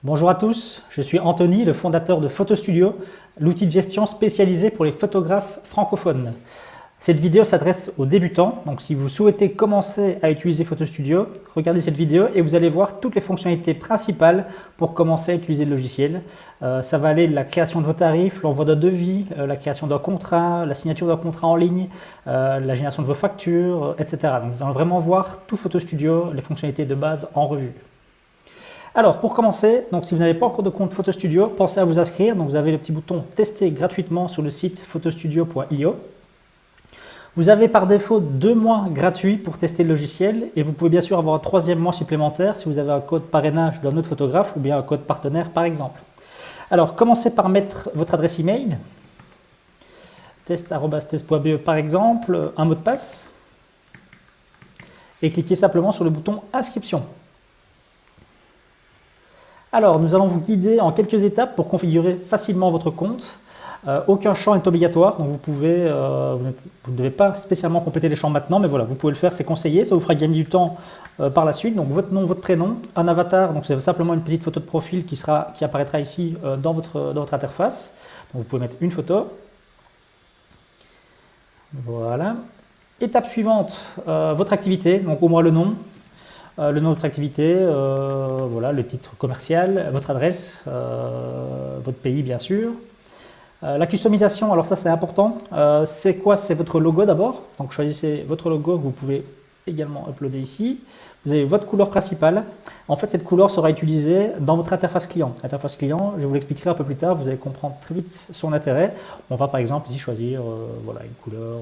Bonjour à tous, je suis Anthony, le fondateur de PhotoStudio, l'outil de gestion spécialisé pour les photographes francophones. Cette vidéo s'adresse aux débutants, donc si vous souhaitez commencer à utiliser PhotoStudio, regardez cette vidéo et vous allez voir toutes les fonctionnalités principales pour commencer à utiliser le logiciel. Ça va aller de la création de vos tarifs, l'envoi d'un devis, la création d'un contrat, la signature d'un contrat en ligne, la génération de vos factures, etc. Donc vous allez vraiment voir tout PhotoStudio, les fonctionnalités de base en revue. Alors, pour commencer, donc si vous n'avez pas encore de compte PhotoStudio, pensez à vous inscrire. Donc, vous avez le petit bouton « Tester gratuitement » sur le site photostudio.io. Vous avez par défaut 2 mois gratuits pour tester le logiciel et vous pouvez bien sûr avoir un 3e mois supplémentaire si vous avez un code parrainage d'un autre photographe ou bien un code partenaire par exemple. Alors, commencez par mettre votre adresse email, test@test.be par exemple, un mot de passe et cliquez simplement sur le bouton « Inscription ». Alors, nous allons vous guider en quelques étapes pour configurer facilement votre compte. Aucun champ n'est obligatoire, donc vous ne devez pas spécialement compléter les champs maintenant, mais voilà, vous pouvez le faire, c'est conseillé, ça vous fera gagner du temps par la suite. Donc votre nom, votre prénom, un avatar, donc c'est simplement une petite photo de profil qui apparaîtra ici dans votre interface. Donc vous pouvez mettre une photo. Voilà. Étape suivante, votre activité, donc au moins le nom. Le nom de votre activité, voilà, le titre commercial, votre adresse, votre pays bien sûr. La customisation, alors ça c'est important, c'est quoi? C'est votre logo d'abord, donc choisissez votre logo que vous pouvez également uploader ici. Vous avez votre couleur principale, en fait cette couleur sera utilisée dans votre interface client. L'interface client, je vous l'expliquerai un peu plus tard, vous allez comprendre très vite son intérêt. On va par exemple ici choisir voilà, une couleur,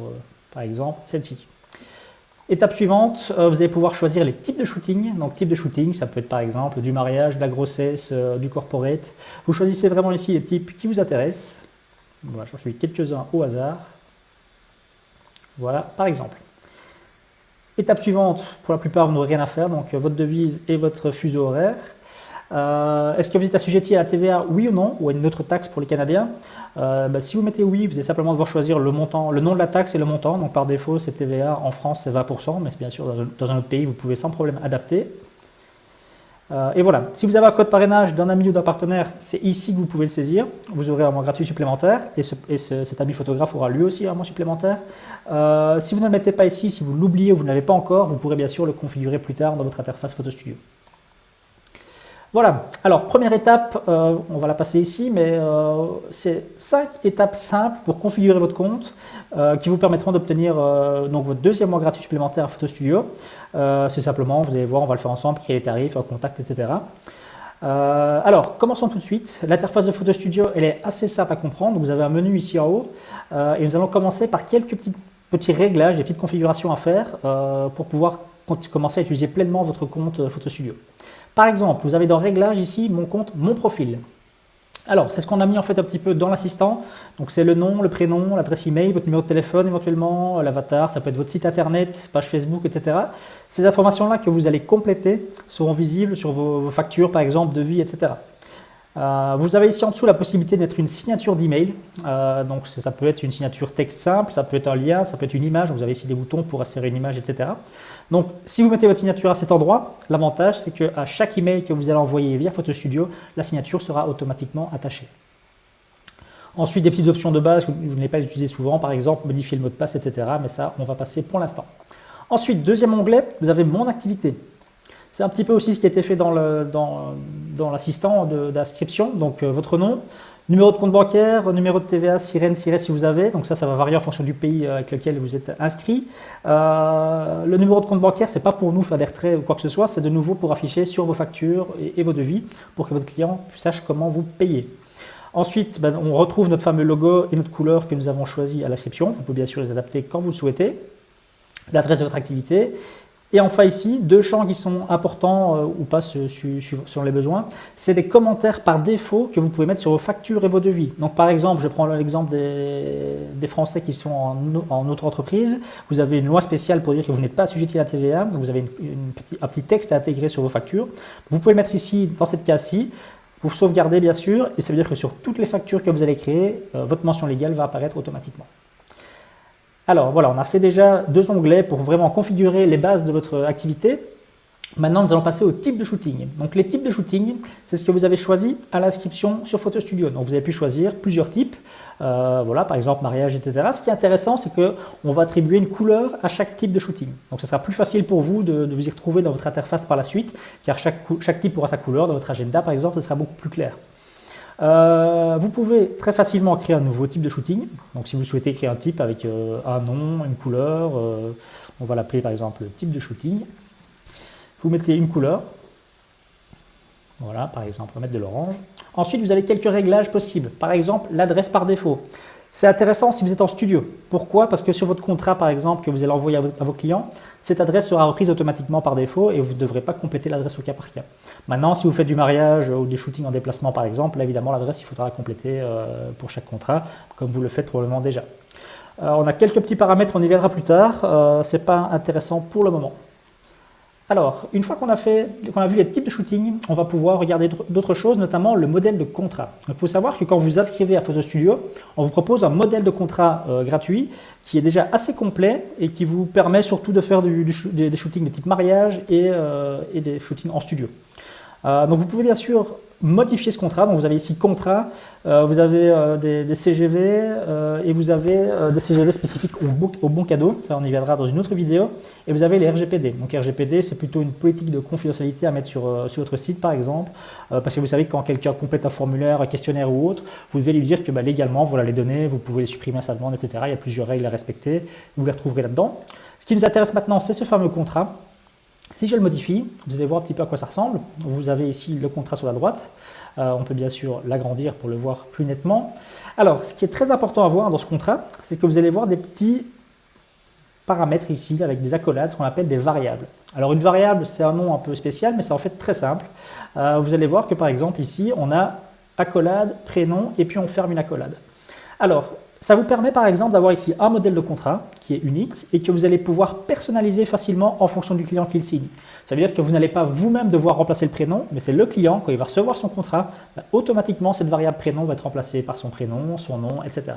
par exemple celle-ci. Étape suivante, vous allez pouvoir choisir les types de shooting. Donc type de shooting, ça peut être par exemple du mariage, de la grossesse, du corporate. Vous choisissez vraiment ici les types qui vous intéressent. Voilà, j'en choisis quelques-uns au hasard. Voilà, par exemple. Étape suivante, pour la plupart, vous n'aurez rien à faire, donc votre devise et votre fuseau horaire. Est-ce que vous êtes assujetti à la TVA, oui ou non, ou à une autre taxe pour les Canadiens? Si vous mettez oui, vous allez simplement devoir choisir le montant, le nom de la taxe et le montant. Donc par défaut, c'est TVA en France, c'est 20%, mais bien sûr, dans un autre pays, vous pouvez sans problème adapter. Et voilà, si vous avez un code parrainage d'un ami ou d'un partenaire, c'est ici que vous pouvez le saisir. Vous aurez un mois gratuit supplémentaire et cet ami photographe aura lui aussi un mois supplémentaire. Si vous ne le mettez pas ici, si vous l'oubliez ou vous ne l'avez pas encore, vous pourrez bien sûr le configurer plus tard dans votre interface PhotoStudio. Voilà, alors première étape, on va la passer ici, mais c'est 5 étapes simples pour configurer votre compte qui vous permettront d'obtenir donc votre 2e mois gratuit supplémentaire à PhotoStudio. C'est simplement, vous allez voir, on va le faire ensemble, créer les tarifs, un contact, etc. Alors, commençons tout de suite. L'interface de PhotoStudio, elle est assez simple à comprendre. Vous avez un menu ici en haut et nous allons commencer par quelques petits réglages, des petites configurations à faire pour pouvoir commencer à utiliser pleinement votre compte PhotoStudio. Par exemple, vous avez dans Réglages ici mon compte, mon profil. Alors, c'est ce qu'on a mis en fait un petit peu dans l'assistant. Donc, c'est le nom, le prénom, l'adresse email, votre numéro de téléphone éventuellement, l'avatar, ça peut être votre site internet, page Facebook, etc. Ces informations-là que vous allez compléter seront visibles sur vos factures, par exemple, devis, etc. Vous avez ici en dessous la possibilité de mettre une signature d'email. Donc ça peut être une signature texte simple, ça peut être un lien, ça peut être une image. Vous avez ici des boutons pour insérer une image, etc. Donc si vous mettez votre signature à cet endroit, l'avantage c'est qu'à chaque email que vous allez envoyer via PhotoStudio, la signature sera automatiquement attachée. Ensuite, des petites options de base que vous n'allez pas utiliser souvent, par exemple modifier le mot de passe, etc. Mais ça, on va passer pour l'instant. Ensuite, deuxième onglet, vous avez mon activité. C'est un petit peu aussi ce qui a été fait dans l'assistant d'inscription, donc votre nom, numéro de compte bancaire, numéro de TVA, SIREN, SIRES si vous avez, donc ça va varier en fonction du pays avec lequel vous êtes inscrit. Le numéro de compte bancaire, ce n'est pas pour nous faire des retraits ou quoi que ce soit, c'est de nouveau pour afficher sur vos factures et vos devis pour que votre client sache comment vous payer. Ensuite, on retrouve notre fameux logo et notre couleur que nous avons choisi à l'inscription. Vous pouvez bien sûr les adapter quand vous le souhaitez. L'adresse de votre activité. Et enfin ici, 2 champs qui sont importants ou pas selon les besoins, c'est des commentaires par défaut que vous pouvez mettre sur vos factures et vos devis. Donc par exemple, je prends l'exemple des Français qui sont en auto-entreprise. Vous avez une loi spéciale pour dire que vous n'êtes pas assujetti à la TVA, donc vous avez un petit texte à intégrer sur vos factures. Vous pouvez mettre ici, dans cette case-ci, vous sauvegardez bien sûr, et ça veut dire que sur toutes les factures que vous allez créer, votre mention légale va apparaître automatiquement. Alors voilà, on a fait déjà 2 onglets pour vraiment configurer les bases de votre activité. Maintenant, nous allons passer au type de shooting. Donc, les types de shooting, c'est ce que vous avez choisi à l'inscription sur Photo Studio. Donc, vous avez pu choisir plusieurs types, voilà, par exemple mariage, etc. Ce qui est intéressant, c'est qu'on va attribuer une couleur à chaque type de shooting. Donc, ce sera plus facile pour vous de vous y retrouver dans votre interface par la suite, car chaque type aura sa couleur. Dans votre agenda, par exemple, ce sera beaucoup plus clair. Vous pouvez très facilement créer un nouveau type de shooting. Donc, si vous souhaitez créer un type avec un nom, une couleur, on va l'appeler par exemple type de shooting. Vous mettez une couleur, voilà, par exemple, on va mettre de l'orange. Ensuite, vous avez quelques réglages possibles. Par exemple, l'adresse par défaut. C'est intéressant si vous êtes en studio. Pourquoi? Parce que sur votre contrat, par exemple, que vous allez envoyer à vos clients, cette adresse sera reprise automatiquement par défaut et vous ne devrez pas compléter l'adresse au cas par cas. Maintenant, si vous faites du mariage ou des shootings en déplacement, par exemple, là, évidemment, l'adresse, il faudra la compléter pour chaque contrat, comme vous le faites probablement déjà. On a quelques petits paramètres, on y viendra plus tard. Ce n'est pas intéressant pour le moment. Alors, une fois qu'on a vu les types de shooting, on va pouvoir regarder d'autres choses, notamment le modèle de contrat. Il faut savoir que quand vous inscrivez à Photo Studio, on vous propose un modèle de contrat gratuit qui est déjà assez complet et qui vous permet surtout de faire des shootings de type mariage et des shootings en studio. Donc vous pouvez bien sûr modifier ce contrat. Donc vous avez ici contrat, vous avez des CGV et vous avez des CGV spécifiques au bon cadeau. Ça, on y viendra dans une autre vidéo. Et vous avez les RGPD. Donc RGPD, c'est plutôt une politique de confidentialité à mettre sur votre site, par exemple, parce que vous savez que quand quelqu'un complète un formulaire, un questionnaire ou autre, vous devez lui dire que légalement, voilà les données, vous pouvez les supprimer à sa demande, etc. Il y a plusieurs règles à respecter. Vous les retrouverez là-dedans. Ce qui nous intéresse maintenant, c'est ce fameux contrat. Si je le modifie, vous allez voir un petit peu à quoi ça ressemble. Vous avez ici le contrat sur la droite. On peut bien sûr l'agrandir pour le voir plus nettement. Alors, ce qui est très important à voir dans ce contrat, c'est que vous allez voir des petits paramètres ici avec des accolades, ce qu'on appelle des variables. Alors, une variable, c'est un nom un peu spécial, mais c'est en fait très simple. Vous allez voir que par exemple ici, on a accolade, prénom, et puis on ferme une accolade. Alors, ça vous permet par exemple d'avoir ici un modèle de contrat qui est unique et que vous allez pouvoir personnaliser facilement en fonction du client qu'il signe. Ça veut dire que vous n'allez pas vous-même devoir remplacer le prénom, mais c'est le client, quand il va recevoir son contrat, automatiquement cette variable prénom va être remplacée par son prénom, son nom, etc.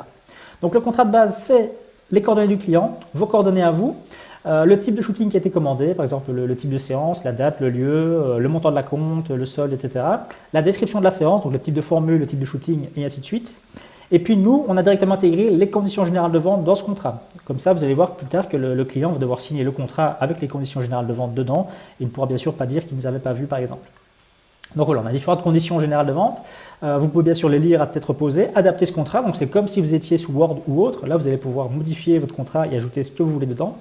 Donc le contrat de base, c'est les coordonnées du client, vos coordonnées à vous, le type de shooting qui a été commandé, par exemple le type de séance, la date, le lieu, le montant de la compte, le solde, etc. La description de la séance, donc le type de formule, le type de shooting, et ainsi de suite. Et puis nous, on a directement intégré les conditions générales de vente dans ce contrat. Comme ça, vous allez voir plus tard que le client va devoir signer le contrat avec les conditions générales de vente dedans. Et il ne pourra bien sûr pas dire qu'il ne les avait pas vues, par exemple. Donc voilà, on a différentes conditions générales de vente. Vous pouvez bien sûr les lire à tête reposée, adapter ce contrat. Donc c'est comme si vous étiez sous Word ou autre. Là, vous allez pouvoir modifier votre contrat et ajouter ce que vous voulez dedans.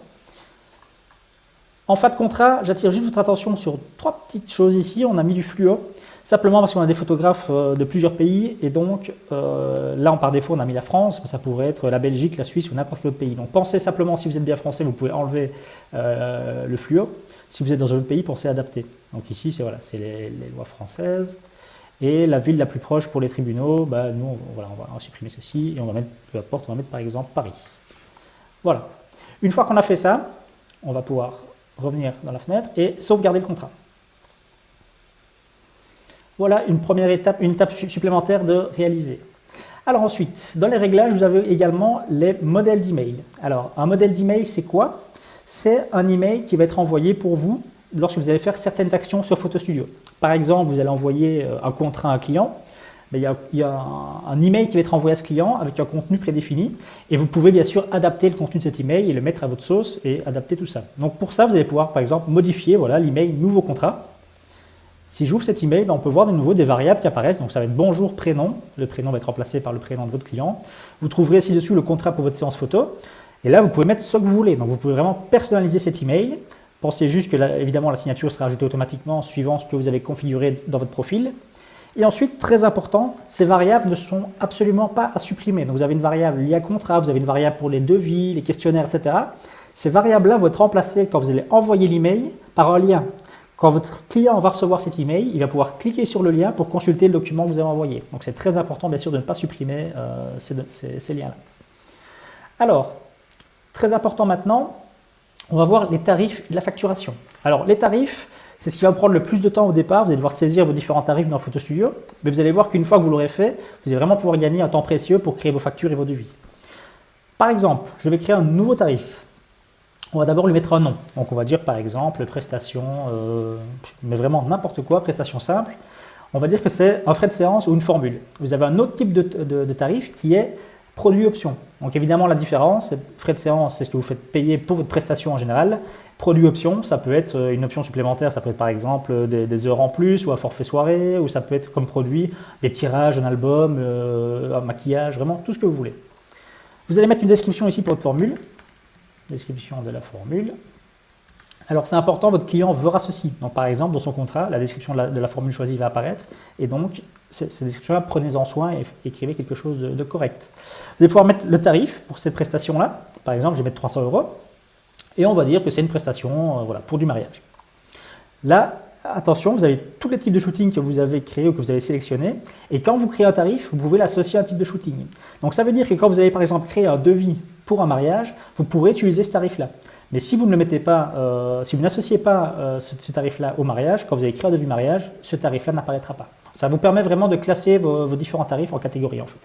En fin de contrat, j'attire juste votre attention sur trois petites choses ici. On a mis du fluo, simplement parce qu'on a des photographes de plusieurs pays. Et donc, là, par défaut, on a mis la France, mais ça pourrait être la Belgique, la Suisse ou n'importe quel autre pays. Donc, pensez simplement, si vous êtes bien français, vous pouvez enlever le fluo. Si vous êtes dans un autre pays, pensez à adapter. Donc ici, c'est voilà, les lois françaises. Et la ville la plus proche pour les tribunaux, nous, on va supprimer ceci et on va mettre, peu importe, on va mettre par exemple Paris. Voilà. Une fois qu'on a fait ça, on va pouvoir revenir dans la fenêtre et sauvegarder le contrat. Voilà une première étape, une étape supplémentaire de réaliser. Alors ensuite, dans les réglages, vous avez également les modèles d'email. Alors, un modèle d'email, c'est quoi? C'est un email qui va être envoyé pour vous lorsque vous allez faire certaines actions sur Photo Studio. Par exemple, vous allez envoyer un contrat à un client. Il y a un email qui va être envoyé à ce client avec un contenu prédéfini et vous pouvez bien sûr adapter le contenu de cet email et le mettre à votre sauce et adapter tout ça. Donc pour ça, vous allez pouvoir par exemple modifier l'email nouveau contrat. Si j'ouvre cet email, on peut voir de nouveau des variables qui apparaissent. Donc ça va être bonjour prénom. Le prénom va être remplacé par le prénom de votre client. Vous trouverez ci-dessus le contrat pour votre séance photo. Et là, vous pouvez mettre ce que vous voulez. Donc vous pouvez vraiment personnaliser cet email. Pensez juste que là, évidemment, la signature sera ajoutée automatiquement suivant ce que vous avez configuré dans votre profil. Et ensuite, très important, ces variables ne sont absolument pas à supprimer. Donc vous avez une variable liée à contrat, vous avez une variable pour les devis, les questionnaires, etc. Ces variables-là vont être remplacées quand vous allez envoyer l'email par un lien. Quand votre client va recevoir cet email, il va pouvoir cliquer sur le lien pour consulter le document que vous avez envoyé. Donc c'est très important, bien sûr, de ne pas supprimer ces liens-là. Alors, très important maintenant, on va voir les tarifs et la facturation. Alors, les tarifs, c'est ce qui va prendre le plus de temps au départ. Vous allez devoir saisir vos différents tarifs dans Photo Studio. Mais vous allez voir qu'une fois que vous l'aurez fait, vous allez vraiment pouvoir gagner un temps précieux pour créer vos factures et vos devis. Par exemple, je vais créer un nouveau tarif. on va d'abord lui mettre un nom. Donc on va dire par exemple prestation, mais vraiment n'importe quoi, prestation simple. On va dire que c'est un frais de séance ou une formule. Vous avez un autre type de tarif qui est produit option. Donc évidemment la différence, frais de séance, c'est ce que vous faites payer pour votre prestation en général. Produit option, ça peut être une option supplémentaire, ça peut être par exemple des heures en plus ou un forfait soirée, ou ça peut être comme produit des tirages, un album, un maquillage, vraiment tout ce que vous voulez. Vous allez mettre une description ici pour votre formule. Description de la formule. Alors c'est important, votre client veut ceci. Donc par exemple, dans son contrat, la description de la formule choisie va apparaître. Et donc, cette description-là, prenez-en soin et écrivez quelque chose de correct. Vous allez pouvoir mettre le tarif pour cette prestation-là. Par exemple, je vais mettre 300 €. Et on va dire que c'est une prestation voilà, pour du mariage. Là, attention, vous avez tous les types de shooting que vous avez créés ou que vous avez sélectionnés. Et quand vous créez un tarif, vous pouvez l'associer à un type de shooting. Donc ça veut dire que quand vous avez par exemple créé un devis pour un mariage, vous pourrez utiliser ce tarif-là. Mais si vous ne le mettez pas, si vous n'associez pas ce tarif-là au mariage, quand vous avez créé un devis mariage, ce tarif-là n'apparaîtra pas. Ça vous permet vraiment de classer vos différents tarifs en catégories en fait.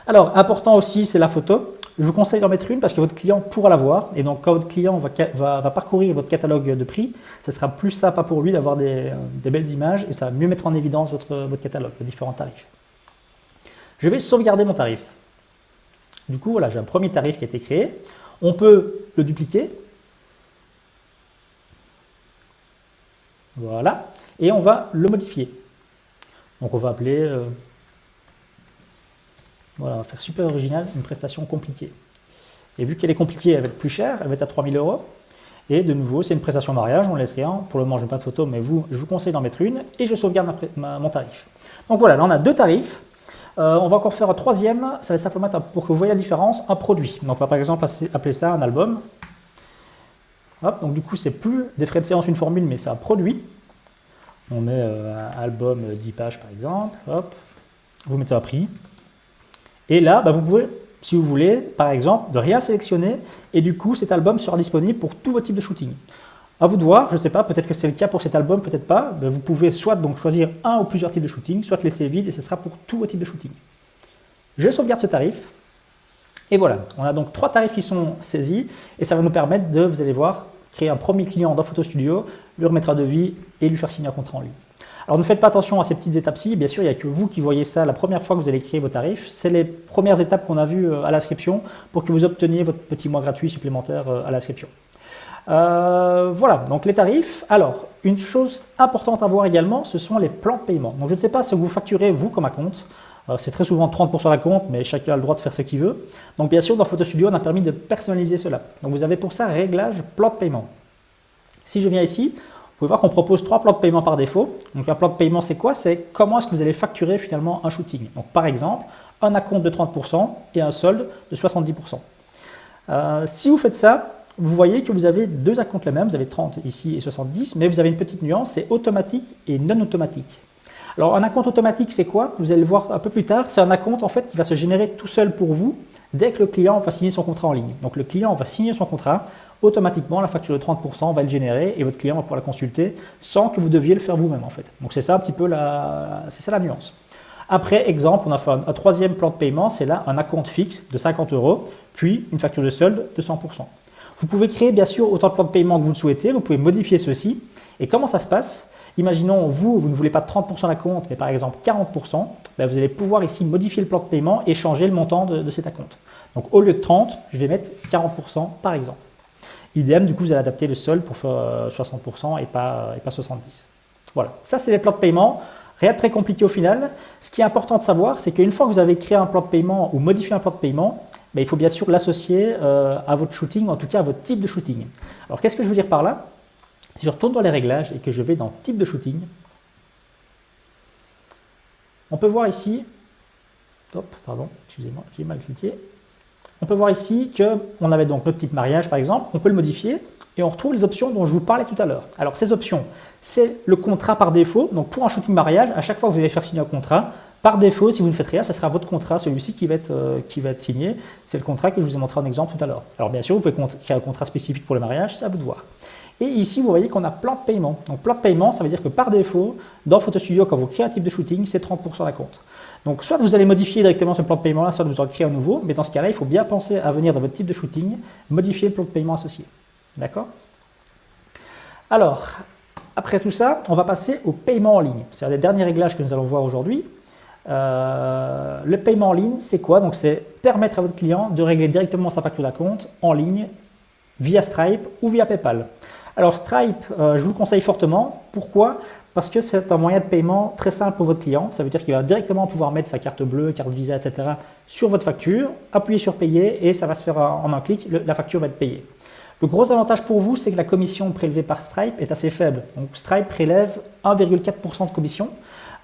Alors, important aussi, c'est la photo. Je vous conseille d'en mettre une parce que votre client pourra la voir. Et donc, quand votre client va parcourir votre catalogue de prix, ce sera plus sympa pour lui d'avoir des belles images et ça va mieux mettre en évidence votre catalogue, les différents tarifs. Je vais sauvegarder mon tarif. Du coup, voilà, j'ai un premier tarif qui a été créé. On peut le dupliquer. Voilà. Et on va le modifier. Donc, on va appeler... voilà, on va faire super original, une prestation compliquée. Et vu qu'elle est compliquée, elle va être plus chère, elle va être à 3 000 €. Et de nouveau, c'est une prestation mariage, on ne laisse rien. Pour le moment, je n'ai pas de photo, mais je vous conseille d'en mettre une. Et je sauvegarde mon tarif. Donc voilà, là on a deux tarifs. On va encore faire un troisième, ça va simplement être pour que vous voyez la différence, un produit. Donc on va par exemple appeler ça un album. Hop, donc du coup, c'est plus des frais de séance, une formule, mais c'est un produit. On met un album 10 pages par exemple. Hop, vous mettez un prix. Et là, vous pouvez, si vous voulez, par exemple, de rien sélectionner et du coup, cet album sera disponible pour tous vos types de shooting. À vous de voir, je ne sais pas, peut-être que c'est le cas pour cet album, peut-être pas. Vous pouvez soit donc choisir un ou plusieurs types de shooting, soit laisser vide et ce sera pour tous vos types de shooting. Je sauvegarde ce tarif et voilà, on a donc 3 tarifs qui sont saisis et ça va nous permettre de, vous allez voir, créer un premier client dans Photo Studio, lui remettre un devis et lui faire signer un contrat en ligne. Alors ne faites pas attention à ces petites étapes-ci, bien sûr il n'y a que vous qui voyez ça la première fois que vous allez créer vos tarifs, c'est les premières étapes qu'on a vues à l'inscription pour que vous obteniez votre petit mois gratuit supplémentaire à l'inscription. Voilà, donc les tarifs. Alors, une chose importante à voir également, ce sont les plans de paiement. Donc je ne sais pas si vous facturez vous comme un compte, c'est très souvent 30% à compte, mais chacun a le droit de faire ce qu'il veut. Donc bien sûr dans Photo Studio on a permis de personnaliser cela. Donc vous avez pour ça réglage plan de paiement. Si je viens ici, vous pouvez voir qu'on propose 3 plans de paiement par défaut. Donc un plan de paiement, c'est quoi? C'est comment est-ce que vous allez facturer finalement un shooting. Donc par exemple, un acompte de 30% et un solde de 70%. Si vous faites ça, vous voyez que vous avez deux acomptes les mêmes, vous avez 30 ici et 70, mais vous avez une petite nuance, c'est automatique et non automatique. Alors un acompte automatique, c'est quoi? Vous allez le voir un peu plus tard, c'est un acompte en fait qui va se générer tout seul pour vous dès que le client va signer son contrat en ligne. Donc le client va signer son contrat, automatiquement la facture de 30% va le générer et votre client va pouvoir la consulter sans que vous deviez le faire vous-même en fait. Donc c'est ça un petit peu c'est ça la nuance. Après, exemple, on a fait un troisième plan de paiement, c'est là un acompte fixe de 50 €, puis une facture de solde de 100%. Vous pouvez créer bien sûr autant de plans de paiement que vous le souhaitez, vous pouvez modifier ceux-ci. Et comment ça se passe? Imaginons, vous ne voulez pas 30% d'acompte, mais par exemple 40%, vous allez pouvoir ici modifier le plan de paiement et changer le montant de cet acompte. Donc au lieu de 30, je vais mettre 40% par exemple. Idem, du coup, vous allez adapter le solde pour faire 60% et pas 70%. Voilà, ça c'est les plans de paiement. Rien de très compliqué au final. Ce qui est important de savoir, c'est qu'une fois que vous avez créé un plan de paiement ou modifié un plan de paiement, il faut bien sûr l'associer à votre shooting, ou en tout cas à votre type de shooting. Alors qu'est-ce que je veux dire par là? Si je retourne dans les réglages et que je vais dans type de shooting, on peut voir ici, pardon, excusez-moi, j'ai mal cliqué. On peut voir ici qu'on avait donc notre type mariage par exemple, on peut le modifier et on retrouve les options dont je vous parlais tout à l'heure. Alors ces options, c'est le contrat par défaut. Donc pour un shooting mariage, à chaque fois que vous allez faire signer un contrat, par défaut, si vous ne faites rien, ce sera votre contrat, celui-ci qui va être signé. C'est le contrat que je vous ai montré en exemple tout à l'heure. Alors bien sûr, vous pouvez créer un contrat spécifique pour le mariage, c'est à vous de voir. Et ici, vous voyez qu'on a plan de paiement. Donc plan de paiement, ça veut dire que par défaut, dans Photo Studio, quand vous créez un type de shooting, c'est 30% d'acompte. Donc soit vous allez modifier directement ce plan de paiement-là, soit vous en créez un nouveau, mais dans ce cas-là, il faut bien penser à venir dans votre type de shooting, modifier le plan de paiement associé. D'accord? Alors, après tout ça, on va passer au paiement en ligne. C'est un des derniers réglages que nous allons voir aujourd'hui. Le paiement en ligne, c'est quoi? Donc c'est permettre à votre client de régler directement sa facture d'acompte en ligne via Stripe ou via PayPal. Alors Stripe, je vous le conseille fortement. Pourquoi? Parce que c'est un moyen de paiement très simple pour votre client. Ça veut dire qu'il va directement pouvoir mettre sa carte bleue, carte Visa, etc. sur votre facture, appuyer sur payer et ça va se faire en un clic, la facture va être payée. Le gros avantage pour vous, c'est que la commission prélevée par Stripe est assez faible. Donc Stripe prélève 1,4% de commission,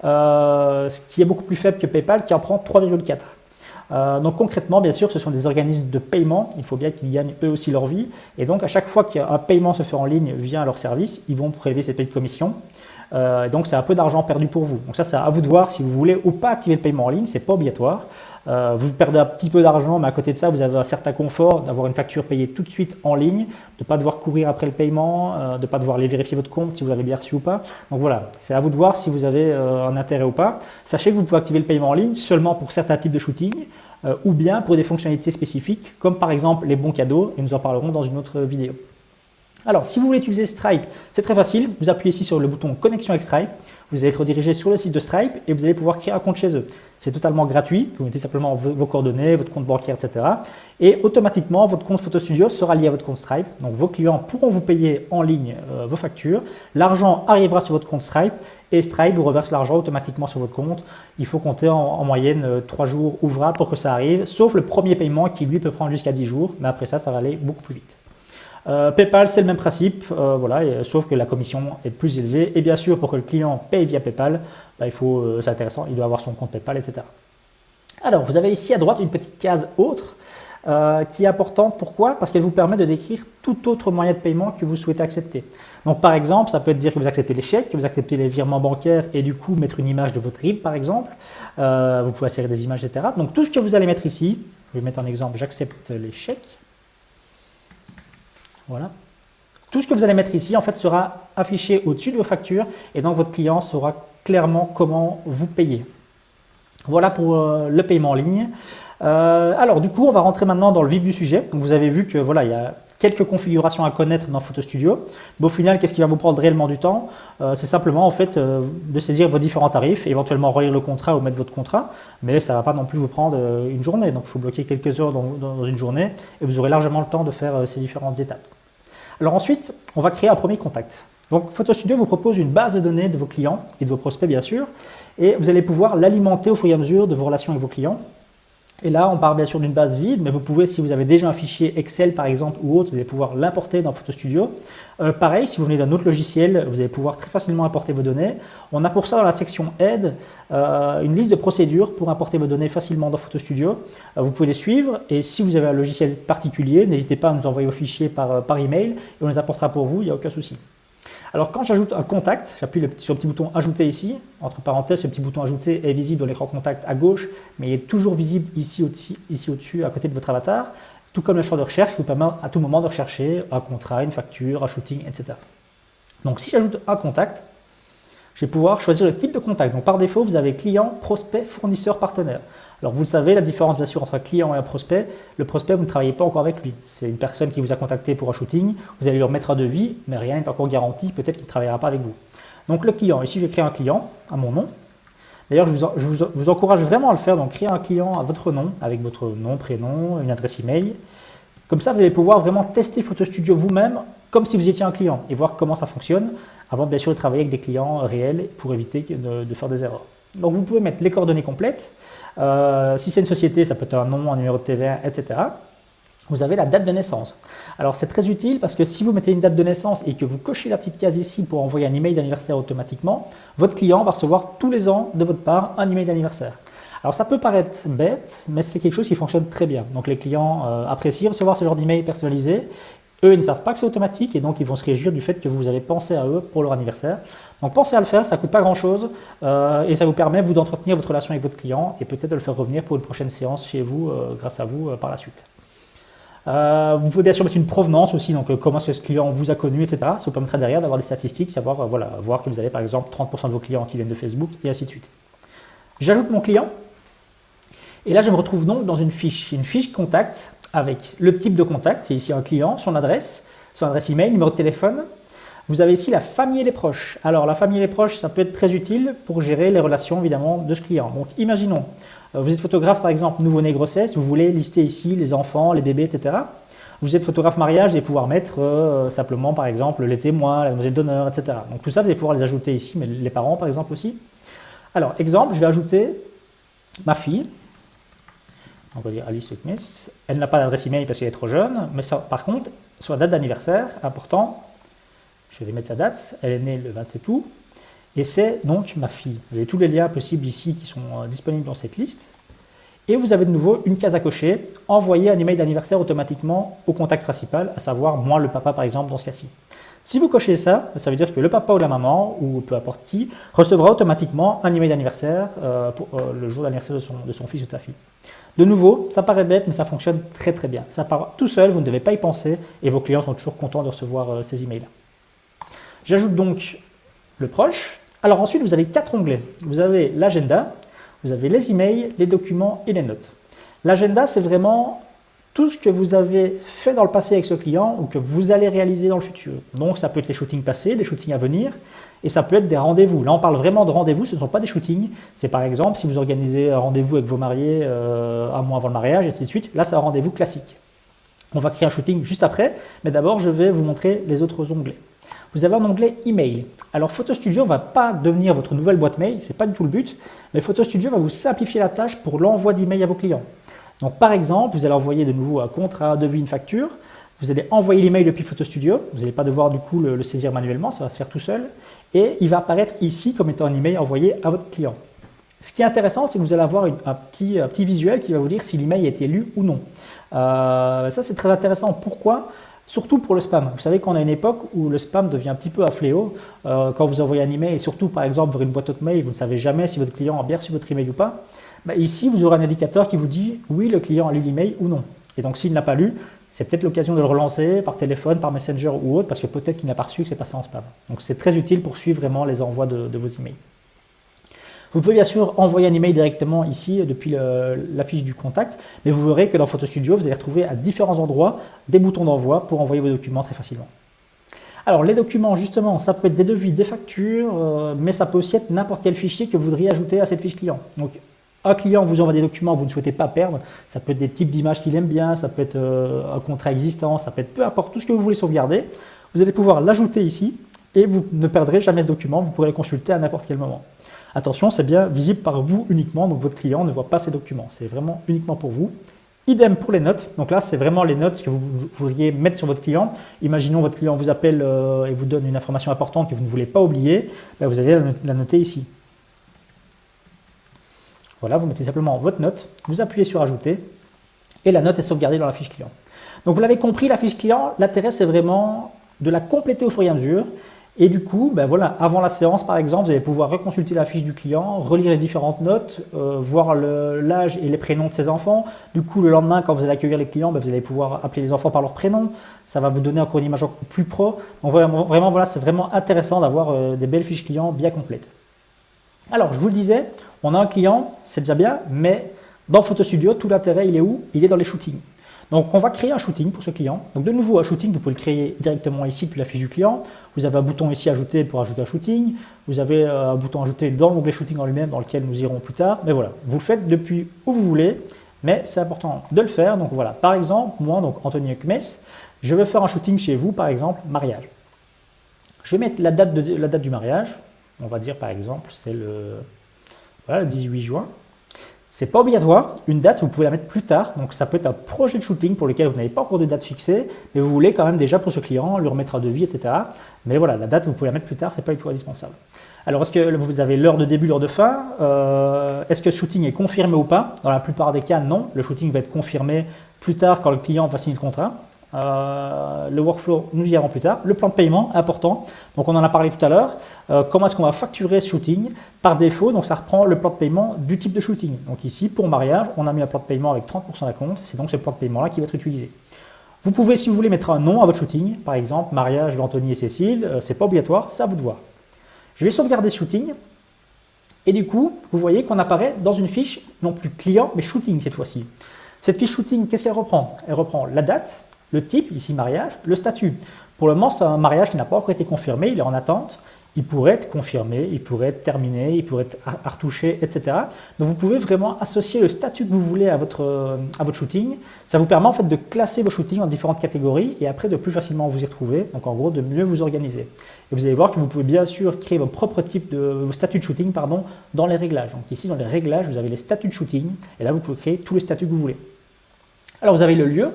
ce qui est beaucoup plus faible que PayPal qui en prend 3,4%. Donc concrètement, bien sûr, ce sont des organismes de paiement, il faut bien qu'ils gagnent eux aussi leur vie. Et donc à chaque fois qu'un paiement se fait en ligne via leur service, ils vont prélever cette petite commission. Donc c'est un peu d'argent perdu pour vous. Donc ça, c'est à vous de voir si vous voulez ou pas activer le paiement en ligne, c'est pas obligatoire. Vous perdez un petit peu d'argent, mais à côté de ça, vous avez un certain confort d'avoir une facture payée tout de suite en ligne, de ne pas devoir courir après le paiement, de ne pas devoir aller vérifier votre compte si vous l'avez bien reçu ou pas. Donc voilà, c'est à vous de voir si vous avez un intérêt ou pas. Sachez que vous pouvez activer le paiement en ligne seulement pour certains types de shooting ou bien pour des fonctionnalités spécifiques, comme par exemple les bons cadeaux, et nous en parlerons dans une autre vidéo. Alors, si vous voulez utiliser Stripe, c'est très facile. Vous appuyez ici sur le bouton Connexion avec Stripe. Vous allez être redirigé sur le site de Stripe et vous allez pouvoir créer un compte chez eux. C'est totalement gratuit. Vous mettez simplement vos coordonnées, votre compte bancaire, etc. Et automatiquement, votre compte Photo Studio sera lié à votre compte Stripe. Donc, vos clients pourront vous payer en ligne vos factures. L'argent arrivera sur votre compte Stripe et Stripe vous reverse l'argent automatiquement sur votre compte. Il faut compter en moyenne 3 jours ouvrables pour que ça arrive, sauf le premier paiement qui, lui, peut prendre jusqu'à 10 jours. Mais après ça, ça va aller beaucoup plus vite. PayPal, c'est le même principe, voilà, sauf que la commission est plus élevée. Et bien sûr, pour que le client paye via PayPal, c'est intéressant, il doit avoir son compte PayPal, etc. Alors, vous avez ici à droite une petite case autre qui est importante. Pourquoi? Parce qu'elle vous permet de décrire tout autre moyen de paiement que vous souhaitez accepter. Donc, par exemple, ça peut être dire que vous acceptez les chèques, que vous acceptez les virements bancaires et du coup mettre une image de votre RIB, par exemple. Vous pouvez insérer des images, etc. Donc, tout ce que vous allez mettre ici, je vais mettre un exemple, j'accepte les chèques. Voilà. Tout ce que vous allez mettre ici, en fait, sera affiché au-dessus de vos factures et donc votre client saura clairement comment vous payer. Voilà pour le paiement en ligne. Alors, du coup, on va rentrer maintenant dans le vif du sujet. Donc, vous avez vu que voilà, il y a quelques configurations à connaître dans Photo Studio. Mais au final, qu'est-ce qui va vous prendre réellement du temps? C'est simplement en fait de saisir vos différents tarifs, éventuellement relire le contrat ou mettre votre contrat, mais ça ne va pas non plus vous prendre une journée. Donc il faut bloquer quelques heures dans une journée et vous aurez largement le temps de faire ces différentes étapes. Alors ensuite, on va créer un premier contact. Donc Photo Studio vous propose une base de données de vos clients et de vos prospects bien sûr, et vous allez pouvoir l'alimenter au fur et à mesure de vos relations avec vos clients. Et là, on part bien sûr d'une base vide, mais vous pouvez, si vous avez déjà un fichier Excel par exemple ou autre, vous allez pouvoir l'importer dans Photo Studio. Pareil, si vous venez d'un autre logiciel, vous allez pouvoir très facilement importer vos données. On a pour ça dans la section Aide une liste de procédures pour importer vos données facilement dans Photo Studio. Vous pouvez les suivre et si vous avez un logiciel particulier, n'hésitez pas à nous envoyer vos fichiers par email et on les apportera pour vous, il n'y a aucun souci. Alors quand j'ajoute un contact, j'appuie sur le petit bouton ajouter ici, entre parenthèses ce petit bouton ajouter est visible dans l'écran contact à gauche, mais il est toujours visible ici au-dessus à côté de votre avatar, tout comme le champ de recherche qui vous permet à tout moment de rechercher un contrat, une facture, un shooting, etc. Donc si j'ajoute un contact, je vais pouvoir choisir le type de contact. Donc par défaut, vous avez client, prospect, fournisseur, partenaire. Alors vous le savez, la différence bien sûr entre un client et un prospect, le prospect, vous ne travaillez pas encore avec lui. C'est une personne qui vous a contacté pour un shooting, vous allez lui remettre un devis, mais rien n'est encore garanti, peut-être qu'il ne travaillera pas avec vous. Donc le client, ici je vais créer un client à mon nom. D'ailleurs, je vous encourage vraiment à le faire, donc créer un client à votre nom, avec votre nom, prénom, une adresse email. Comme ça, vous allez pouvoir vraiment tester Photo Studio vous-même, comme si vous étiez un client, et voir comment ça fonctionne, avant bien sûr de travailler avec des clients réels pour éviter de faire des erreurs. Donc vous pouvez mettre les coordonnées complètes. Si c'est une société, ça peut être un nom, un numéro de TVA, etc. Vous avez la date de naissance. Alors c'est très utile parce que si vous mettez une date de naissance et que vous cochez la petite case ici pour envoyer un email d'anniversaire automatiquement, votre client va recevoir tous les ans de votre part un email d'anniversaire. Alors ça peut paraître bête, mais c'est quelque chose qui fonctionne très bien. Donc les clients apprécient recevoir ce genre d'email personnalisé. Eux, ils ne savent pas que c'est automatique et donc ils vont se réjouir du fait que vous avez pensé à eux pour leur anniversaire. Donc pensez à le faire, ça ne coûte pas grand-chose et ça vous permet vous d'entretenir votre relation avec votre client et peut-être de le faire revenir pour une prochaine séance chez vous grâce à vous par la suite. Vous pouvez bien sûr mettre une provenance aussi, donc comment est-ce que ce client vous a connu, etc. Ça vous permettra derrière d'avoir des statistiques, savoir voilà, voir que vous avez par exemple 30% de vos clients qui viennent de Facebook et ainsi de suite. J'ajoute mon client et là je me retrouve donc dans une fiche contact avec le type de contact, c'est ici un client, son adresse email, numéro de téléphone. Vous avez ici la famille et les proches. Alors la famille et les proches, ça peut être très utile pour gérer les relations évidemment de ce client. Donc imaginons, vous êtes photographe par exemple nouveau-né grossesse, vous voulez lister ici les enfants, les bébés, etc. Vous êtes photographe mariage, vous allez pouvoir mettre simplement par exemple les témoins, la demoiselle d'honneur, etc. Donc tout ça, vous allez pouvoir les ajouter ici, mais les parents par exemple aussi. Alors exemple, je vais ajouter ma fille. On va dire Alice Smith. Elle n'a pas d'adresse email parce qu'elle est trop jeune, mais ça, par contre, sur la date d'anniversaire, important, je vais mettre sa date, elle est née le 27 août, et c'est donc ma fille. Vous avez tous les liens possibles ici qui sont disponibles dans cette liste. Et vous avez de nouveau une case à cocher, envoyer un email d'anniversaire automatiquement au contact principal, à savoir moi, le papa par exemple dans ce cas-ci. Si vous cochez ça, ça veut dire que le papa ou la maman, ou peu importe qui, recevra automatiquement un email d'anniversaire pour le jour d'anniversaire de son fils ou de sa fille. De nouveau, ça paraît bête, mais ça fonctionne très très bien. Ça part tout seul, vous ne devez pas y penser, et vos clients sont toujours contents de recevoir ces emails-là. J'ajoute donc le proche. Alors ensuite, vous avez 4 onglets. Vous avez l'agenda, vous avez les emails, les documents et les notes. L'agenda, c'est vraiment tout ce que vous avez fait dans le passé avec ce client ou que vous allez réaliser dans le futur. Donc ça peut être les shootings passés, les shootings à venir, et ça peut être des rendez-vous. Là, on parle vraiment de rendez-vous, ce ne sont pas des shootings. C'est par exemple si vous organisez un rendez-vous avec vos mariés un mois avant le mariage, et ainsi de suite. Là, c'est un rendez-vous classique. On va créer un shooting juste après, mais d'abord, je vais vous montrer les autres onglets. Vous avez un onglet email. Alors Photo Studio ne va pas devenir votre nouvelle boîte mail, ce n'est pas du tout le but, mais Photo Studio va vous simplifier la tâche pour l'envoi d'email à vos clients. Donc par exemple, vous allez envoyer de nouveau un contrat, un devis, une facture, vous allez envoyer l'email depuis Photo Studio, vous n'allez pas devoir du coup le saisir manuellement, ça va se faire tout seul, et il va apparaître ici comme étant un email envoyé à votre client. Ce qui est intéressant, c'est que vous allez avoir un petit visuel qui va vous dire si l'email a été lu ou non. Ça c'est très intéressant. Pourquoi ? Surtout pour le spam. Vous savez qu'on a une époque où le spam devient un petit peu un fléau. Quand vous envoyez un email, et surtout par exemple vers une boîte hotmail, vous ne savez jamais si votre client a bien reçu votre email ou pas. Ici, vous aurez un indicateur qui vous dit oui, le client a lu l'email ou non. Et donc s'il n'a pas lu, c'est peut-être l'occasion de le relancer par téléphone, par Messenger ou autre, parce que peut-être qu'il n'a pas reçu, que c'est passé en spam. Donc c'est très utile pour suivre vraiment les envois de vos emails. Vous pouvez bien sûr envoyer un email directement ici depuis la fiche du contact, mais vous verrez que dans Photo Studio, vous allez retrouver à différents endroits des boutons d'envoi pour envoyer vos documents très facilement. Alors les documents, justement, ça peut être des devis, des factures, mais ça peut aussi être n'importe quel fichier que vous voudriez ajouter à cette fiche client. Donc un client vous envoie des documents que vous ne souhaitez pas perdre, ça peut être des types d'images qu'il aime bien, ça peut être un contrat existant, ça peut être peu importe tout ce que vous voulez sauvegarder. Vous allez pouvoir l'ajouter ici et vous ne perdrez jamais ce document, vous pourrez le consulter à n'importe quel moment. Attention, c'est bien visible par vous uniquement, donc votre client ne voit pas ces documents, c'est vraiment uniquement pour vous. Idem pour les notes, donc là c'est vraiment les notes que vous voudriez mettre sur votre client. Imaginons votre client vous appelle et vous donne une information importante que vous ne voulez pas oublier, vous allez la noter ici. Voilà, vous mettez simplement votre note, vous appuyez sur ajouter et la note est sauvegardée dans la fiche client. Donc vous l'avez compris, la fiche client, l'intérêt c'est vraiment de la compléter au fur et à mesure. Et du coup, voilà, avant la séance par exemple, vous allez pouvoir reconsulter la fiche du client, relire les différentes notes, voir l'âge et les prénoms de ses enfants. Du coup, le lendemain, quand vous allez accueillir les clients, vous allez pouvoir appeler les enfants par leur prénom. Ça va vous donner encore une image encore plus pro. Donc vraiment voilà, c'est vraiment intéressant d'avoir des belles fiches clients bien complètes. Alors, je vous le disais, on a un client, c'est déjà bien, mais dans Photo Studio, tout l'intérêt, il est où? Il est dans les shootings. Donc, on va créer un shooting pour ce client. Donc, de nouveau, un shooting, vous pouvez le créer directement ici depuis la fiche du client. Vous avez un bouton ici ajouter pour ajouter un shooting. Vous avez un bouton ajouter dans l'onglet shooting en lui-même dans lequel nous irons plus tard. Mais voilà, vous le faites depuis où vous voulez, mais c'est important de le faire. Donc voilà, par exemple, moi, donc Anthony Huckmes, je vais faire un shooting chez vous, par exemple, mariage. Je vais mettre la date du mariage. On va dire par exemple, c'est le 18 juin. Ce n'est pas obligatoire, une date vous pouvez la mettre plus tard, donc ça peut être un projet de shooting pour lequel vous n'avez pas encore de date fixée, mais vous voulez quand même déjà pour ce client lui remettre un devis, etc. Mais voilà, la date vous pouvez la mettre plus tard, ce n'est pas du tout indispensable. Alors est-ce que vous avez l'heure de début, l'heure de fin? Est-ce que le shooting est confirmé ou pas? Dans la plupart des cas, non, le shooting va être confirmé plus tard quand le client va signer le contrat. Le workflow, nous y verrons plus tard. Le plan de paiement, important. Donc on en a parlé tout à l'heure. Comment est-ce qu'on va facturer ce shooting? Par défaut, donc ça reprend le plan de paiement du type de shooting. Donc ici, pour mariage, on a mis un plan de paiement avec 30% à compte. C'est donc ce plan de paiement-là qui va être utilisé. Vous pouvez, si vous voulez, mettre un nom à votre shooting, par exemple, mariage d'Anthony et Cécile, c'est pas obligatoire, c'est à vous de voir. Je vais sauvegarder ce shooting, et du coup, vous voyez qu'on apparaît dans une fiche, non plus client, mais shooting cette fois-ci. Cette fiche shooting, qu'est-ce qu'elle reprend? Elle reprend la date, le type, ici mariage, le statut. Pour le moment, c'est un mariage qui n'a pas encore été confirmé, il est en attente. Il pourrait être confirmé, il pourrait être terminé, il pourrait être à retoucher, etc. Donc vous pouvez vraiment associer le statut que vous voulez à votre shooting. Ça vous permet en fait de classer vos shootings en différentes catégories et après de plus facilement vous y retrouver. Donc en gros, de mieux vous organiser. Et vous allez voir que vous pouvez bien sûr créer votre propre type de statut de shooting dans les réglages. Donc ici, dans les réglages, vous avez les statuts de shooting et là, vous pouvez créer tous les statuts que vous voulez. Alors vous avez le lieu.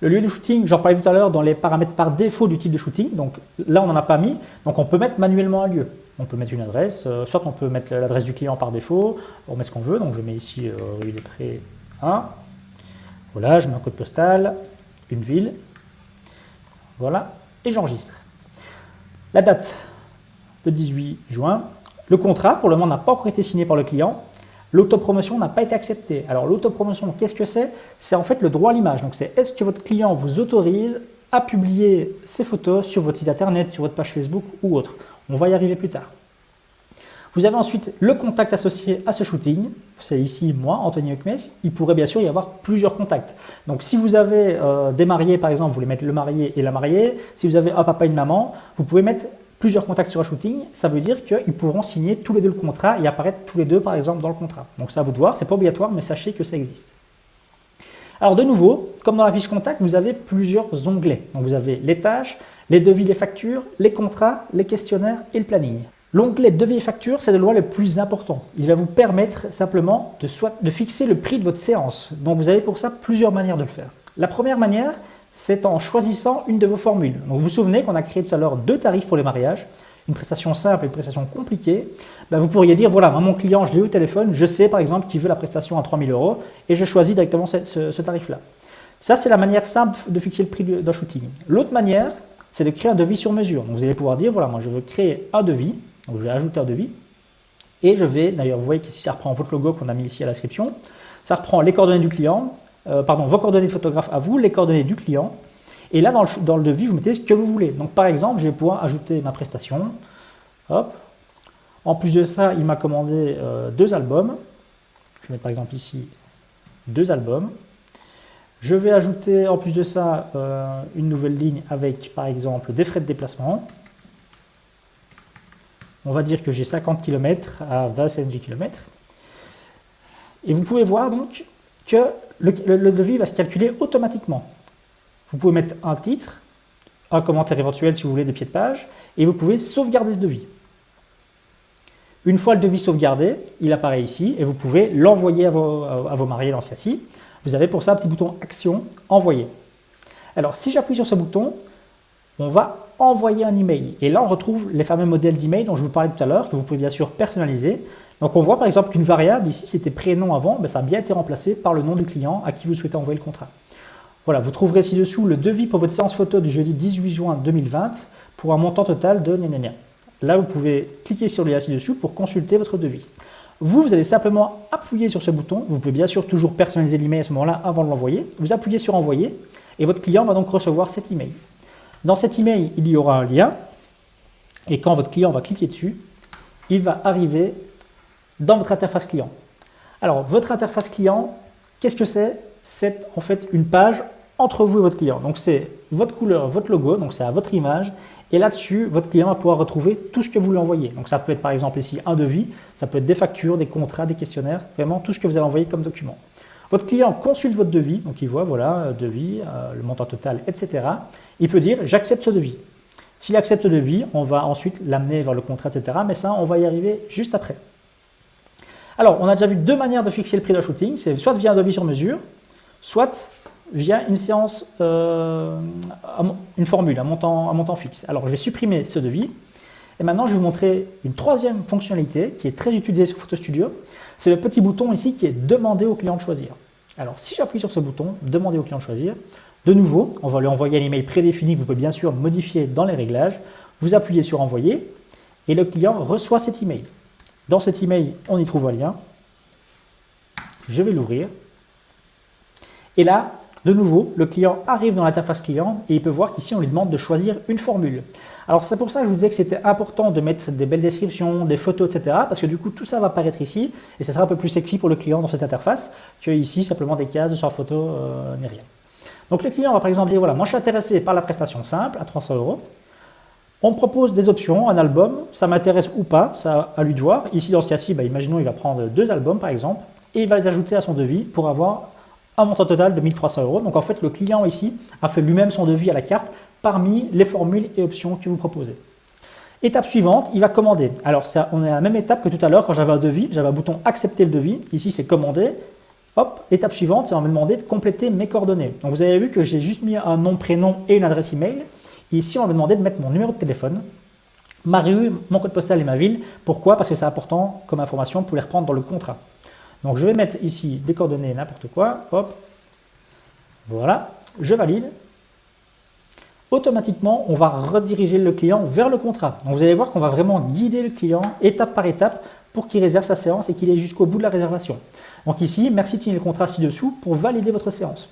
Le lieu de shooting, j'en parlais tout à l'heure dans les paramètres par défaut du type de shooting. Donc là, on n'en a pas mis. Donc on peut mettre manuellement un lieu. On peut mettre une adresse, soit on peut mettre l'adresse du client par défaut. On met ce qu'on veut. Donc je mets ici rue des Prés 1. Voilà, je mets un code postal, une ville. Voilà, et j'enregistre. La date, le 18 juin. Le contrat, pour le moment, n'a pas encore été signé par le client. L'autopromotion n'a pas été acceptée. Alors l'autopromotion, qu'est-ce que c'est? C'est en fait le droit à l'image. Donc c'est est-ce que votre client vous autorise à publier ces photos sur votre site internet, sur votre page Facebook ou autre. On va y arriver plus tard. Vous avez ensuite le contact associé à ce shooting. C'est ici moi, Anthony Huckmes. Il pourrait bien sûr y avoir plusieurs contacts. Donc si vous avez des mariés par exemple, vous voulez mettre le marié et la mariée. Si vous avez un papa et une maman, vous pouvez mettre plusieurs contacts sur un shooting, ça veut dire qu'ils pourront signer tous les deux le contrat et apparaître tous les deux par exemple dans le contrat. Donc ça à vous de voir, c'est pas obligatoire mais sachez que ça existe. Alors de nouveau, comme dans la fiche contact, vous avez plusieurs onglets. Donc vous avez les tâches, les devis, les factures, les contrats, les questionnaires et le planning. L'onglet devis et factures, c'est de loin le plus important. Il va vous permettre simplement de fixer le prix de votre séance. Donc vous avez pour ça plusieurs manières de le faire. La première manière, c'est en choisissant une de vos formules. Donc vous vous souvenez qu'on a créé tout à l'heure deux tarifs pour les mariages, une prestation simple et une prestation compliquée. Ben vous pourriez dire, voilà, moi, mon client, je l'ai eu au téléphone, je sais par exemple qu'il veut la prestation à 3 000 € et je choisis directement ce tarif-là. Ça, c'est la manière simple de fixer le prix d'un shooting. L'autre manière, c'est de créer un devis sur mesure. Donc vous allez pouvoir dire, voilà, moi je veux créer un devis, donc je vais ajouter un devis et je vais, d'ailleurs vous voyez qu'ici ça reprend votre logo qu'on a mis ici à la description, ça reprend les coordonnées du client, vos coordonnées de photographe à vous, les coordonnées du client. Et là, dans le devis, vous mettez ce que vous voulez. Donc, par exemple, je vais pouvoir ajouter ma prestation. Hop. En plus de ça, il m'a commandé 2 albums. Je mets par exemple ici 2 albums. Je vais ajouter, en plus de ça, une nouvelle ligne avec, par exemple, des frais de déplacement. On va dire que j'ai 50 km à 20 centimes du kilomètre. Et vous pouvez voir donc que le devis va se calculer automatiquement. Vous pouvez mettre un titre, un commentaire éventuel si vous voulez de pied de page, et vous pouvez sauvegarder ce devis. Une fois le devis sauvegardé, il apparaît ici, et vous pouvez l'envoyer à vos mariés dans ce cas-ci. Vous avez pour ça un petit bouton Action, Envoyer. Alors si j'appuie sur ce bouton, on va envoyer un email. Et là, on retrouve les fameux modèles d'email dont je vous parlais tout à l'heure, que vous pouvez bien sûr personnaliser. Donc on voit par exemple qu'une variable, ici c'était prénom avant, ça a bien été remplacé par le nom du client à qui vous souhaitez envoyer le contrat. Voilà, vous trouverez ci-dessous le devis pour votre séance photo du jeudi 18 juin 2020 pour un montant total de gna. Là, vous pouvez cliquer sur le lien ci-dessous pour consulter votre devis. Vous allez simplement appuyer sur ce bouton. Vous pouvez bien sûr toujours personnaliser l'email à ce moment-là avant de l'envoyer. Vous appuyez sur Envoyer et votre client va donc recevoir cet email. Dans cet email, il y aura un lien et quand votre client va cliquer dessus, il va arriver dans votre interface client. Alors, votre interface client, qu'est-ce que c'est? C'est en fait une page entre vous et votre client. Donc, c'est votre couleur, votre logo, donc c'est à votre image. Et là-dessus, votre client va pouvoir retrouver tout ce que vous lui envoyez. Donc, ça peut être par exemple ici un devis, ça peut être des factures, des contrats, des questionnaires, vraiment tout ce que vous avez envoyé comme document. Votre client consulte votre devis, donc il voit, voilà, devis, le montant total, etc. Il peut dire, j'accepte ce devis. S'il accepte ce devis, on va ensuite l'amener vers le contrat, etc. Mais ça, on va y arriver juste après. Alors, on a déjà vu deux manières de fixer le prix d'un shooting. C'est soit via un devis sur mesure, soit via une séance, une formule, un montant fixe. Alors, je vais supprimer ce devis. Et maintenant, je vais vous montrer une troisième fonctionnalité qui est très utilisée sur Photo Studio. C'est le petit bouton ici qui est demander au client de choisir. Alors, si j'appuie sur ce bouton, demander au client de choisir, de nouveau, on va lui envoyer un email prédéfini que vous pouvez bien sûr modifier dans les réglages. Vous appuyez sur envoyer et le client reçoit cet email. Dans cet email, on y trouve un lien. Je vais l'ouvrir. Et là, De nouveau, le client arrive dans l'interface client et il peut voir qu'ici on lui demande de choisir une formule. Alors c'est pour ça que je vous disais que c'était important de mettre des belles descriptions, des photos, etc. Parce que du coup tout ça va apparaître ici et ça sera un peu plus sexy pour le client dans cette interface que ici simplement des cases sur la photo ni rien. Donc le client va par exemple dire voilà, moi je suis intéressé par la prestation simple à 300 €. On me propose des options, un album, ça m'intéresse ou pas, ça à lui de voir. Ici dans ce cas-ci, imaginons il va prendre 2 albums par exemple et il va les ajouter à son devis pour avoir un montant total de 1300 €. Donc en fait, le client ici a fait lui-même son devis à la carte parmi les formules et options que vous proposez. Étape suivante, il va commander. Alors on est à la même étape que tout à l'heure quand j'avais un devis, j'avais un bouton accepter le devis. Ici c'est commander. Hop, étape suivante, c'est on va me demander de compléter mes coordonnées. Donc vous avez vu que j'ai juste mis un nom, prénom et une adresse email. Ici on va me demander de mettre mon numéro de téléphone, ma rue, mon code postal et ma ville. Pourquoi? Parce que c'est important comme information pour les reprendre dans le contrat. Donc je vais mettre ici des coordonnées, n'importe quoi, hop, voilà, je valide. Automatiquement, on va rediriger le client vers le contrat. Donc vous allez voir qu'on va vraiment guider le client étape par étape pour qu'il réserve sa séance et qu'il aille jusqu'au bout de la réservation. Donc ici, merci de signer le contrat ci-dessous pour valider votre séance.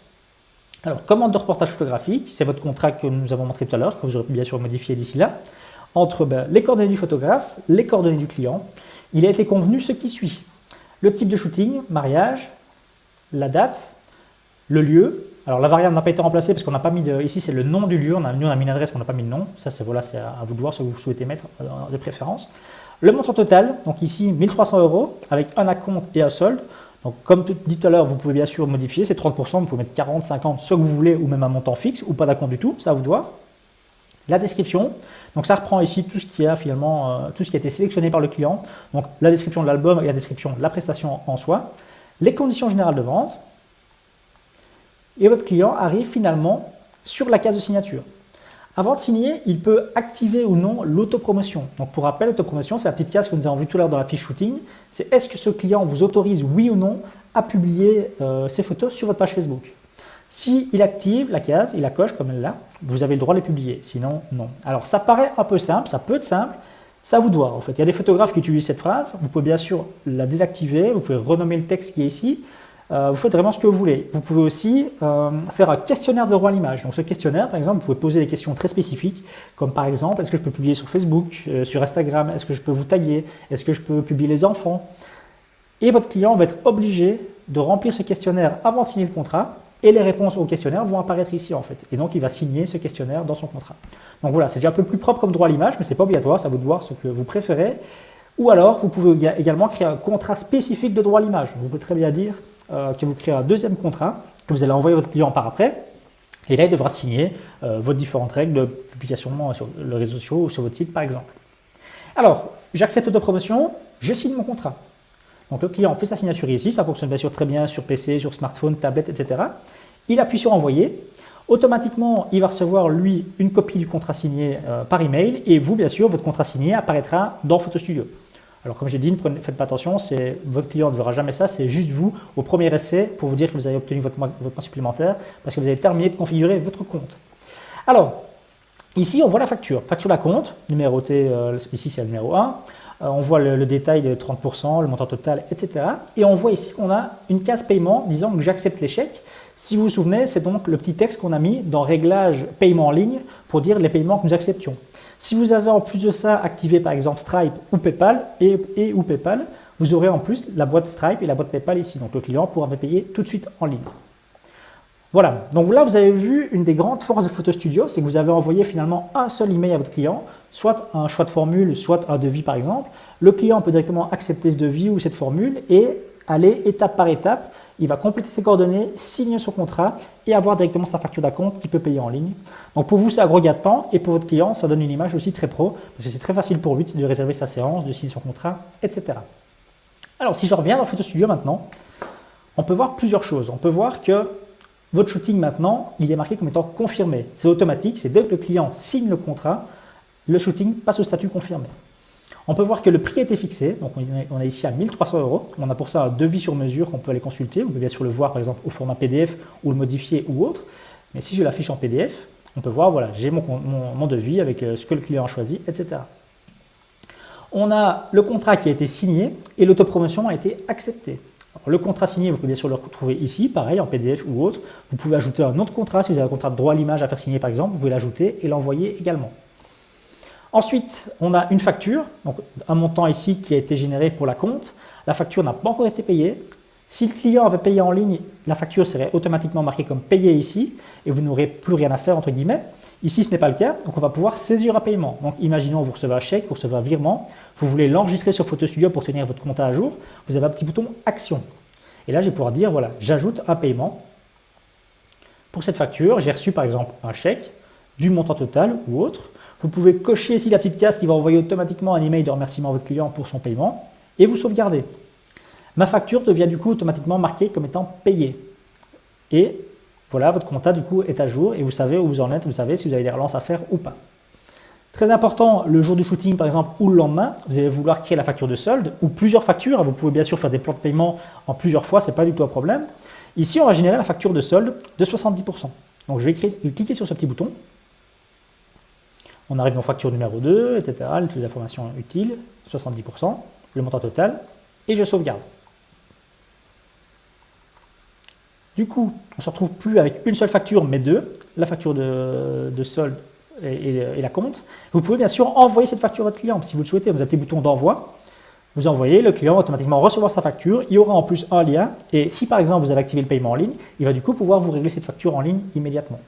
Alors, commande de reportage photographique, c'est votre contrat que nous avons montré tout à l'heure, que vous aurez bien sûr modifié d'ici là, entre les coordonnées du photographe, les coordonnées du client. Il a été convenu ce qui suit. Le type de shooting, mariage, la date, le lieu. Alors la variable n'a pas été remplacée parce qu'on n'a pas mis de... Ici c'est le nom du lieu, nous on a mis une adresse, mais on n'a pas mis de nom. Ça c'est voilà, à vous de voir ce que vous souhaitez mettre de préférence. Le montant total, donc ici 1300 € avec un acompte et un solde. Donc comme dit tout à l'heure, vous pouvez bien sûr modifier, c'est 30%, vous pouvez mettre 40, 50, ce que vous voulez, ou même un montant fixe, ou pas d'acompte du tout, ça à vous de voir. La description, donc ça reprend ici tout ce qui a finalement, tout ce qui a été sélectionné par le client, donc la description de l'album et la description de la prestation en soi, les conditions générales de vente, et votre client arrive finalement sur la case de signature. Avant de signer, il peut activer ou non l'autopromotion. Donc pour rappel, l'autopromotion, c'est la petite case que nous avons vue tout à l'heure dans la fiche shooting, c'est est-ce que ce client vous autorise oui ou non à publier ses photos sur votre page Facebook. S'il active la case, il la coche comme elle là, vous avez le droit de les publier, sinon non. Alors ça paraît un peu simple, ça peut être simple, ça vous doit en fait. Il y a des photographes qui utilisent cette phrase, vous pouvez bien sûr la désactiver, vous pouvez renommer le texte qui est ici, vous faites vraiment ce que vous voulez. Vous pouvez aussi faire un questionnaire de droit à l'image. Donc ce questionnaire par exemple, vous pouvez poser des questions très spécifiques, comme par exemple, est-ce que je peux publier sur Facebook, sur Instagram, est-ce que je peux vous taguer, est-ce que je peux publier les enfants? Et votre client va être obligé de remplir ce questionnaire avant de signer le contrat. Et les réponses au questionnaire vont apparaître ici en fait. Et donc il va signer ce questionnaire dans son contrat. Donc voilà, c'est déjà un peu plus propre comme droit à l'image, mais ce n'est pas obligatoire, ça vous de voir ce que vous préférez. Ou alors, vous pouvez également créer un contrat spécifique de droit à l'image. Vous pouvez très bien dire que vous créez un deuxième contrat, que vous allez envoyer à votre client par après. Et là, il devra signer vos différentes règles de publication sur les réseaux sociaux ou sur votre site par exemple. Alors, j'accepte l'autopromotion, je signe mon contrat. Donc le client fait sa signature ici, ça fonctionne bien sûr très bien sur PC, sur smartphone, tablette, etc. Il appuie sur envoyer. Automatiquement, il va recevoir lui une copie du contrat signé par email et vous, bien sûr, votre contrat signé apparaîtra dans Photo Studio. Alors comme j'ai dit, ne faites pas attention, votre client ne verra jamais ça, c'est juste vous au premier essai pour vous dire que vous avez obtenu votre mois supplémentaire parce que vous avez terminé de configurer votre compte. Alors, ici on voit la facture d'acompte, numéroté, ici c'est le numéro 1. On voit le détail de 30%, le montant total, etc. Et on voit ici qu'on a une case paiement disant que j'accepte les chèques. Si vous vous souvenez, c'est donc le petit texte qu'on a mis dans réglage paiement en ligne pour dire les paiements que nous acceptions. Si vous avez en plus de ça activé par exemple Stripe ou PayPal ou PayPal, vous aurez en plus la boîte Stripe et la boîte PayPal ici. Donc le client pourra payer tout de suite en ligne. Voilà, donc là vous avez vu une des grandes forces de Photo Studio, c'est que vous avez envoyé finalement un seul email à votre client, soit un choix de formule, soit un devis par exemple. Le client peut directement accepter ce devis ou cette formule et aller étape par étape. Il va compléter ses coordonnées, signer son contrat et avoir directement sa facture d'acompte qu'il peut payer en ligne. Donc pour vous, c'est un gros gain de temps et pour votre client, ça donne une image aussi très pro parce que c'est très facile pour lui de réserver sa séance, de signer son contrat, etc. Alors si je reviens dans Photo Studio maintenant, on peut voir plusieurs choses. On peut voir que votre shooting maintenant, il est marqué comme étant confirmé. C'est automatique, c'est dès que le client signe le contrat, le shooting passe au statut confirmé. On peut voir que le prix a été fixé, donc on est ici à 1300 €. On a pour ça un devis sur mesure qu'on peut aller consulter. Vous pouvez bien sûr le voir par exemple au format PDF ou le modifier ou autre. Mais si je l'affiche en PDF, on peut voir, voilà, j'ai mon devis avec ce que le client a choisi, etc. On a le contrat qui a été signé et l'autopromotion a été acceptée. Alors, le contrat signé, vous pouvez bien sûr le retrouver ici, pareil, en PDF ou autre. Vous pouvez ajouter un autre contrat, si vous avez un contrat de droit à l'image à faire signer par exemple, vous pouvez l'ajouter et l'envoyer également. Ensuite, on a une facture, donc un montant ici qui a été généré pour la compte. La facture n'a pas encore été payée. Si le client avait payé en ligne, la facture serait automatiquement marquée comme payé ici et vous n'aurez plus rien à faire entre guillemets. Ici, ce n'est pas le cas, donc on va pouvoir saisir un paiement. Donc imaginons vous recevez un chèque, vous recevez un virement, vous voulez l'enregistrer sur PhotoStudio pour tenir votre compte à jour, vous avez un petit bouton Action. Et là, je vais pouvoir dire, voilà, j'ajoute un paiement. Pour cette facture, j'ai reçu par exemple un chèque du montant total ou autre. Vous pouvez cocher ici la petite case qui va envoyer automatiquement un email de remerciement à votre client pour son paiement et vous sauvegardez. Ma facture devient du coup automatiquement marquée comme étant payée. Et voilà, votre compta du coup est à jour et vous savez où vous en êtes, vous savez si vous avez des relances à faire ou pas. Très important, le jour du shooting par exemple ou le lendemain, vous allez vouloir créer la facture de solde ou plusieurs factures. Vous pouvez bien sûr faire des plans de paiement en plusieurs fois, ce n'est pas du tout un problème. Ici, on va générer la facture de solde de 70%. Donc je vais cliquer sur ce petit bouton. On arrive dans facture numéro 2, etc. Les informations utiles, 70%, le montant total, et je sauvegarde. Du coup, on ne se retrouve plus avec une seule facture, mais deux, la facture de solde et la compte. Vous pouvez bien sûr envoyer cette facture à votre client. Si vous le souhaitez, vous avez un petit bouton d'envoi. Vous envoyez, le client va automatiquement recevoir sa facture. Il y aura en plus un lien. Et si par exemple vous avez activé le paiement en ligne, il va du coup pouvoir vous régler cette facture en ligne immédiatement.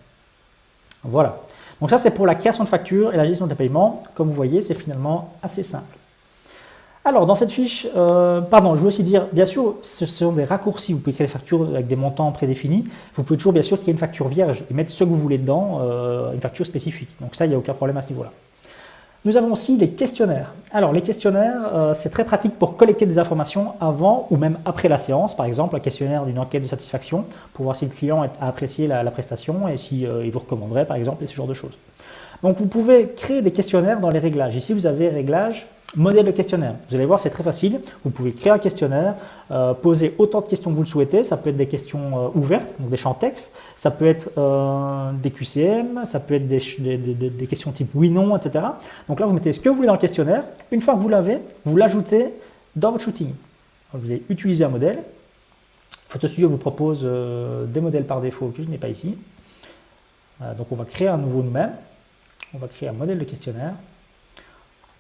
Voilà. Donc ça, c'est pour la création de facture et la gestion des paiements. Comme vous voyez, c'est finalement assez simple. Alors, dans cette fiche, je veux aussi dire, bien sûr, ce sont des raccourcis. Vous pouvez créer des factures avec des montants prédéfinis. Vous pouvez toujours, bien sûr, créer une facture vierge et mettre ce que vous voulez dedans, une facture spécifique. Donc ça, il n'y a aucun problème à ce niveau-là. Nous avons aussi les questionnaires. Alors, les questionnaires, c'est très pratique pour collecter des informations avant ou même après la séance. Par exemple, un questionnaire d'une enquête de satisfaction pour voir si le client a apprécié la prestation et s'il vous recommanderait, par exemple, et ce genre de choses. Donc, vous pouvez créer des questionnaires dans les réglages. Ici, vous avez réglages modèle de questionnaire. Vous allez voir, c'est très facile. Vous pouvez créer un questionnaire, poser autant de questions que vous le souhaitez. Ça peut être des questions ouvertes, donc des champs texte. Ça peut être des QCM, ça peut être des questions type oui, non, etc. Donc là, vous mettez ce que vous voulez dans le questionnaire. Une fois que vous l'avez, vous l'ajoutez dans votre shooting. Donc, vous allez utiliser un modèle. PhotoStudio vous propose des modèles par défaut que je n'ai pas ici. Donc on va créer un nouveau nous-mêmes. On va créer un modèle de questionnaire.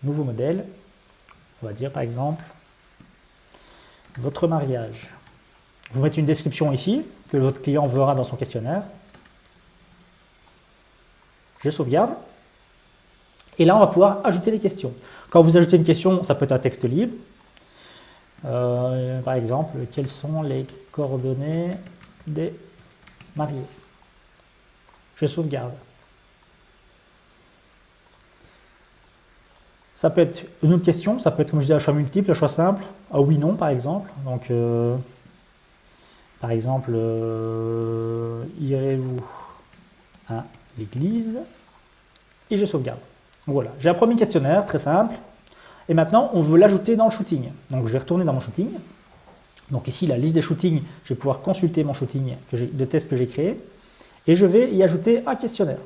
Nouveau modèle. On va dire par exemple votre mariage. Vous mettez une description ici que votre client verra dans son questionnaire. Je sauvegarde. Et là, on va pouvoir ajouter des questions. Quand vous ajoutez une question, ça peut être un texte libre. Par exemple, quelles sont les coordonnées des mariés? Je sauvegarde. Ça peut être une autre question, ça peut être, comme je disais, un choix multiple, un choix simple, un oui-non par exemple. Donc, par exemple, irez-vous à l'église? Et je sauvegarde. Donc voilà, j'ai un premier questionnaire très simple. Et maintenant, on veut l'ajouter dans le shooting. Donc je vais retourner dans mon shooting. Donc ici, la liste des shootings, je vais pouvoir consulter mon shooting de test que j'ai créé. Et je vais y ajouter un questionnaire.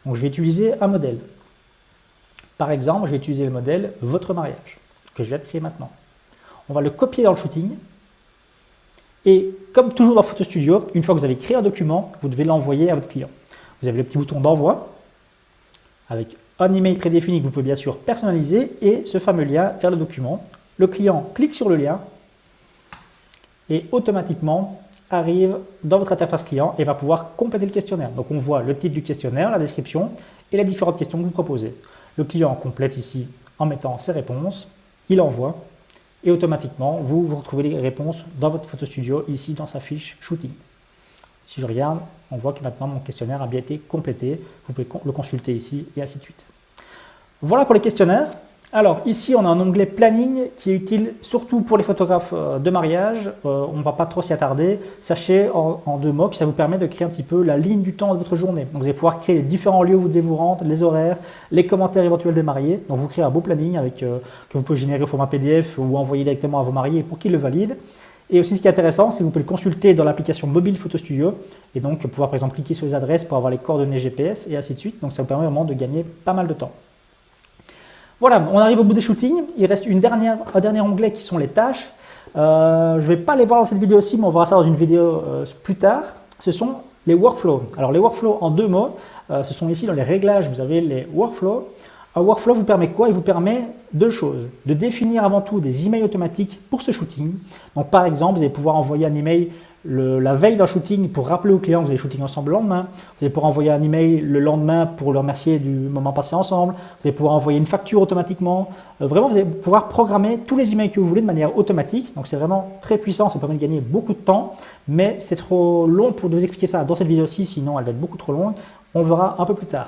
Donc je vais utiliser un modèle. Par exemple, je vais utiliser le modèle « Votre mariage » que je viens de créer maintenant. On va le copier dans le shooting. Et comme toujours dans PhotoStudio, une fois que vous avez créé un document, vous devez l'envoyer à votre client. Vous avez le petit bouton d'envoi avec un email prédéfini que vous pouvez bien sûr personnaliser et ce fameux lien vers le document. Le client clique sur le lien et automatiquement arrive dans votre interface client et va pouvoir compléter le questionnaire. Donc on voit le titre du questionnaire, la description et les différentes questions que vous proposez. Le client complète ici en mettant ses réponses, il envoie et automatiquement vous retrouvez les réponses dans votre PhotoStudio ici dans sa fiche shooting. Si je regarde, on voit que maintenant mon questionnaire a bien été complété. Vous pouvez le consulter ici et ainsi de suite. Voilà pour les questionnaires. Alors ici, on a un onglet planning qui est utile surtout pour les photographes de mariage. On ne va pas trop s'y attarder. Sachez en deux mots que ça vous permet de créer un petit peu la ligne du temps de votre journée. Donc vous allez pouvoir créer les différents lieux où vous devez vous rendre, les horaires, les commentaires éventuels des mariés. Donc vous créez un beau planning que vous pouvez générer au format PDF ou envoyer directement à vos mariés pour qu'ils le valident. Et aussi ce qui est intéressant, c'est que vous pouvez le consulter dans l'application mobile PhotoStudio et donc pouvoir par exemple cliquer sur les adresses pour avoir les coordonnées GPS et ainsi de suite. Donc ça vous permet vraiment de gagner pas mal de temps. Voilà, on arrive au bout des shootings. Il reste un dernier onglet qui sont les tâches. Je ne vais pas les voir dans cette vidéo-ci, mais on verra ça dans une vidéo plus tard. Ce sont les workflows. Alors les workflows en deux mots, ce sont ici dans les réglages, vous avez les workflows. Un workflow vous permet quoi? Il vous permet deux choses. De définir avant tout des emails automatiques pour ce shooting. Donc par exemple, vous allez pouvoir envoyer un email la veille d'un shooting pour rappeler au client que vous allez shooting ensemble le lendemain. Vous allez pouvoir envoyer un email le lendemain pour le remercier du moment passé ensemble. Vous allez pouvoir envoyer une facture automatiquement. Vraiment, vous allez pouvoir programmer tous les emails que vous voulez de manière automatique. Donc c'est vraiment très puissant, ça permet de gagner beaucoup de temps. Mais c'est trop long pour vous expliquer ça dans cette vidéo-ci, sinon elle va être beaucoup trop longue. On verra un peu plus tard.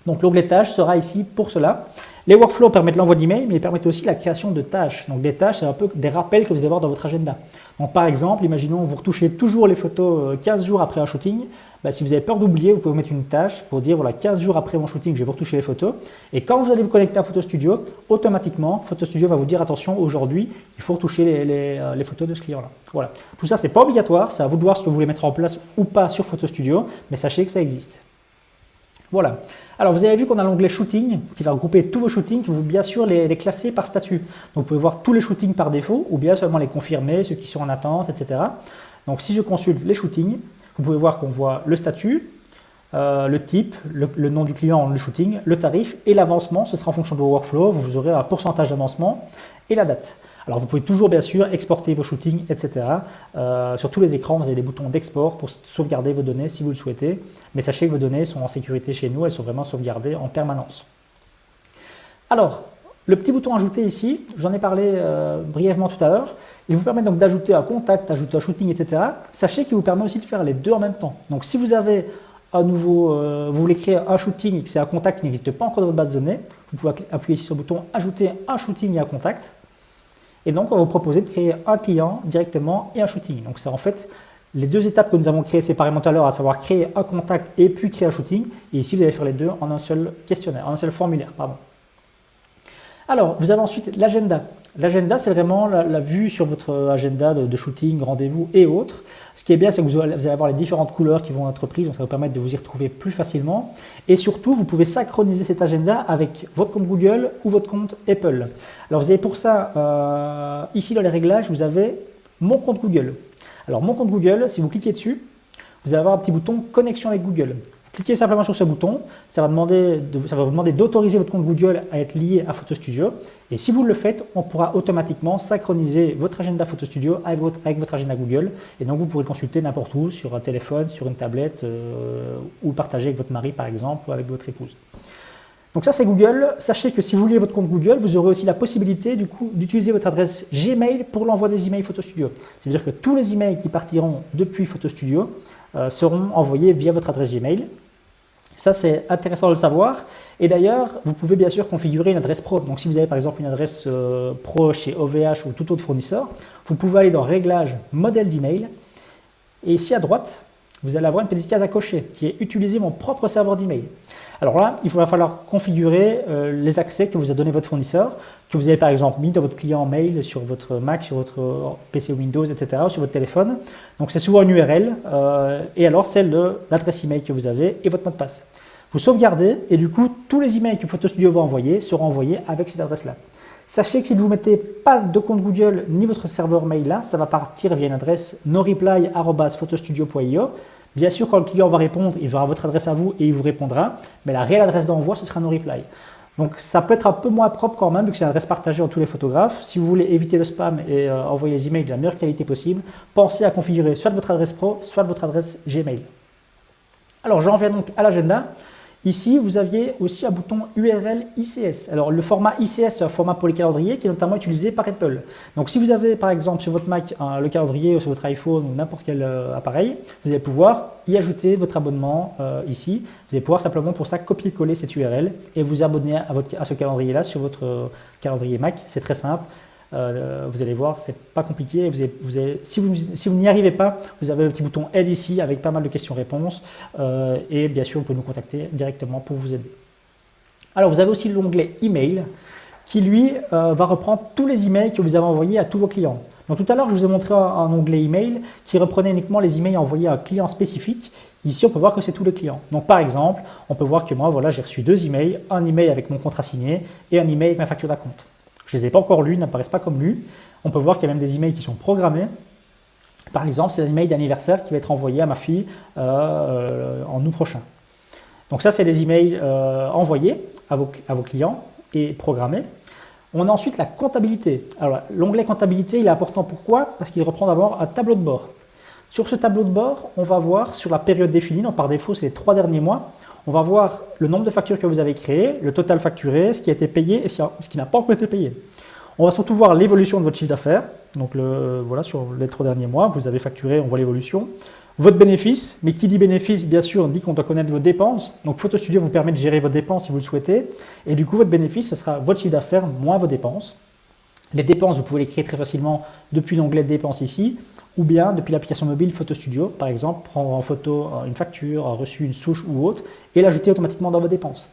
Donc l'onglet tâches sera ici pour cela. Les workflows permettent l'envoi d'emails, mais ils permettent aussi la création de tâches. Donc des tâches, c'est un peu des rappels que vous allez avoir dans votre agenda. Donc par exemple, imaginons vous retouchez toujours les photos 15 jours après un shooting. Si vous avez peur d'oublier, vous pouvez mettre une tâche pour dire voilà 15 jours après mon shooting, je vais vous retoucher les photos. Et quand vous allez vous connecter à Photo Studio, automatiquement, Photo Studio va vous dire attention, aujourd'hui, il faut retoucher les photos de ce client-là. Voilà. Tout ça, c'est pas obligatoire, c'est à vous de voir ce que vous voulez mettre en place ou pas sur Photo Studio, mais sachez que ça existe. Voilà. Alors vous avez vu qu'on a l'onglet shooting qui va regrouper tous vos shootings, qui vous bien sûr les classer par statut. Donc vous pouvez voir tous les shootings par défaut ou bien seulement les confirmer, ceux qui sont en attente, etc. Donc si je consulte les shootings, vous pouvez voir qu'on voit le statut, le type, le nom du client, le shooting, le tarif et l'avancement. Ce sera en fonction de vos workflows. Vous aurez un pourcentage d'avancement et la date. Alors vous pouvez toujours bien sûr exporter vos shootings, etc. Sur tous les écrans, vous avez des boutons d'export pour sauvegarder vos données si vous le souhaitez. Mais sachez que vos données sont en sécurité chez nous, elles sont vraiment sauvegardées en permanence. Alors, le petit bouton ajouter ici, j'en ai parlé brièvement tout à l'heure. Il vous permet donc d'ajouter un contact, d'ajouter un shooting, etc. Sachez qu'il vous permet aussi de faire les deux en même temps. Donc si vous avez à nouveau, vous voulez créer un shooting et que c'est un contact qui n'existe pas encore dans votre base de données, vous pouvez appuyer ici sur le bouton ajouter un shooting et un contact. Et donc, on va vous proposer de créer un client directement et un shooting. Donc, c'est en fait les deux étapes que nous avons créées séparément tout à l'heure, à savoir créer un contact et puis créer un shooting. Et ici, vous allez faire les deux en un seul questionnaire, en un seul formulaire. Pardon. Alors, vous avez ensuite l'agenda. L'agenda, c'est vraiment la vue sur votre agenda de shooting, rendez-vous et autres. Ce qui est bien, c'est que vous allez avoir les différentes couleurs qui vont être prises, donc ça va vous permettre de vous y retrouver plus facilement. Et surtout, vous pouvez synchroniser cet agenda avec votre compte Google ou votre compte Apple. Alors, vous avez pour ça, ici dans les réglages, vous avez mon compte Google. Alors, mon compte Google, si vous cliquez dessus, vous allez avoir un petit bouton connexion avec Google. Cliquez simplement sur ce bouton, ça va vous demander d'autoriser votre compte Google à être lié à Photo Studio. Et si vous le faites, on pourra automatiquement synchroniser votre agenda Photo Studio avec votre agenda Google. Et donc, vous pourrez le consulter n'importe où, sur un téléphone, sur une tablette, ou le partager avec votre mari, par exemple, ou avec votre épouse. Donc ça, c'est Google. Sachez que si vous liez votre compte Google, vous aurez aussi la possibilité d'utiliser votre adresse Gmail pour l'envoi des emails Photo Studio. C'est-à-dire que tous les emails qui partiront depuis Photo Studio seront envoyés via votre adresse Gmail. Ça, c'est intéressant de le savoir. Et d'ailleurs, vous pouvez bien sûr configurer une adresse pro. Donc, si vous avez par exemple une adresse pro chez OVH ou tout autre fournisseur, vous pouvez aller dans Réglages, modèle d'email. Et ici à droite, vous allez avoir une petite case à cocher qui est utiliser mon propre serveur d'email. Alors là, il va falloir configurer les accès que vous a donné votre fournisseur, que vous avez par exemple mis dans votre client mail sur votre Mac, sur votre PC Windows, etc., sur votre téléphone. Donc c'est souvent une URL, et alors c'est l'adresse email que vous avez et votre mot de passe. Vous sauvegardez, et du coup, tous les emails que Photo Studio va envoyer seront envoyés avec cette adresse-là. Sachez que si vous ne mettez pas de compte Google ni votre serveur mail là, ça va partir via une adresse noreply@photostudio.io. Bien sûr, quand le client va répondre, il verra votre adresse à vous et il vous répondra, mais la réelle adresse d'envoi, ce sera noreply. Donc ça peut être un peu moins propre quand même, vu que c'est une adresse partagée entre tous les photographes. Si vous voulez éviter le spam et envoyer les emails de la meilleure qualité possible, pensez à configurer soit votre adresse pro, soit votre adresse Gmail. Alors j'en viens donc à l'agenda. Ici, vous aviez aussi un bouton URL ICS. Alors, le format ICS, c'est un format pour les calendriers qui est notamment utilisé par Apple. Donc, si vous avez, par exemple, sur votre Mac, le calendrier ou sur votre iPhone ou n'importe quel appareil, vous allez pouvoir y ajouter votre abonnement ici. Vous allez pouvoir simplement pour ça copier-coller cette URL et vous abonner à ce calendrier-là sur votre calendrier Mac. C'est très simple. Vous allez voir, c'est pas compliqué. Si vous n'y arrivez pas, vous avez le petit bouton aide ici avec pas mal de questions-réponses et bien sûr, vous pouvez nous contacter directement pour vous aider. Alors, vous avez aussi l'onglet email qui lui va reprendre tous les emails que vous avez envoyés à tous vos clients. Donc tout à l'heure, je vous ai montré un onglet email qui reprenait uniquement les emails envoyés à un client spécifique. Ici, on peut voir que c'est tous les clients. Donc par exemple, on peut voir que moi, voilà, j'ai reçu 2 emails, un email avec mon contrat signé et un email avec ma facture d'acompte. Je ne les ai pas encore lus, ils n'apparaissent pas comme lus. On peut voir qu'il y a même des emails qui sont programmés. Par exemple, c'est un email d'anniversaire qui va être envoyé à ma fille en août prochain. Donc ça, c'est les emails envoyés à vos clients et programmés. On a ensuite la comptabilité. Alors, l'onglet comptabilité, il est important. Pourquoi? Parce qu'il reprend d'abord un tableau de bord. Sur ce tableau de bord, on va voir sur la période définie, donc par défaut, c'est les 3 derniers mois, on va voir le nombre de factures que vous avez créées, le total facturé, ce qui a été payé et ce qui n'a pas encore été payé. On va surtout voir l'évolution de votre chiffre d'affaires. Donc voilà, sur les 3 derniers mois, vous avez facturé, on voit l'évolution. Votre bénéfice, mais qui dit bénéfice, bien sûr, on dit qu'on doit connaître vos dépenses. Donc Photo Studio vous permet de gérer vos dépenses si vous le souhaitez. Et du coup, votre bénéfice, ce sera votre chiffre d'affaires moins vos dépenses. Les dépenses, vous pouvez les créer très facilement depuis l'onglet dépenses ici, ou bien depuis l'application mobile Photo Studio, par exemple, prendre en photo une facture, un reçu, une souche ou autre, et l'ajouter automatiquement dans vos dépenses.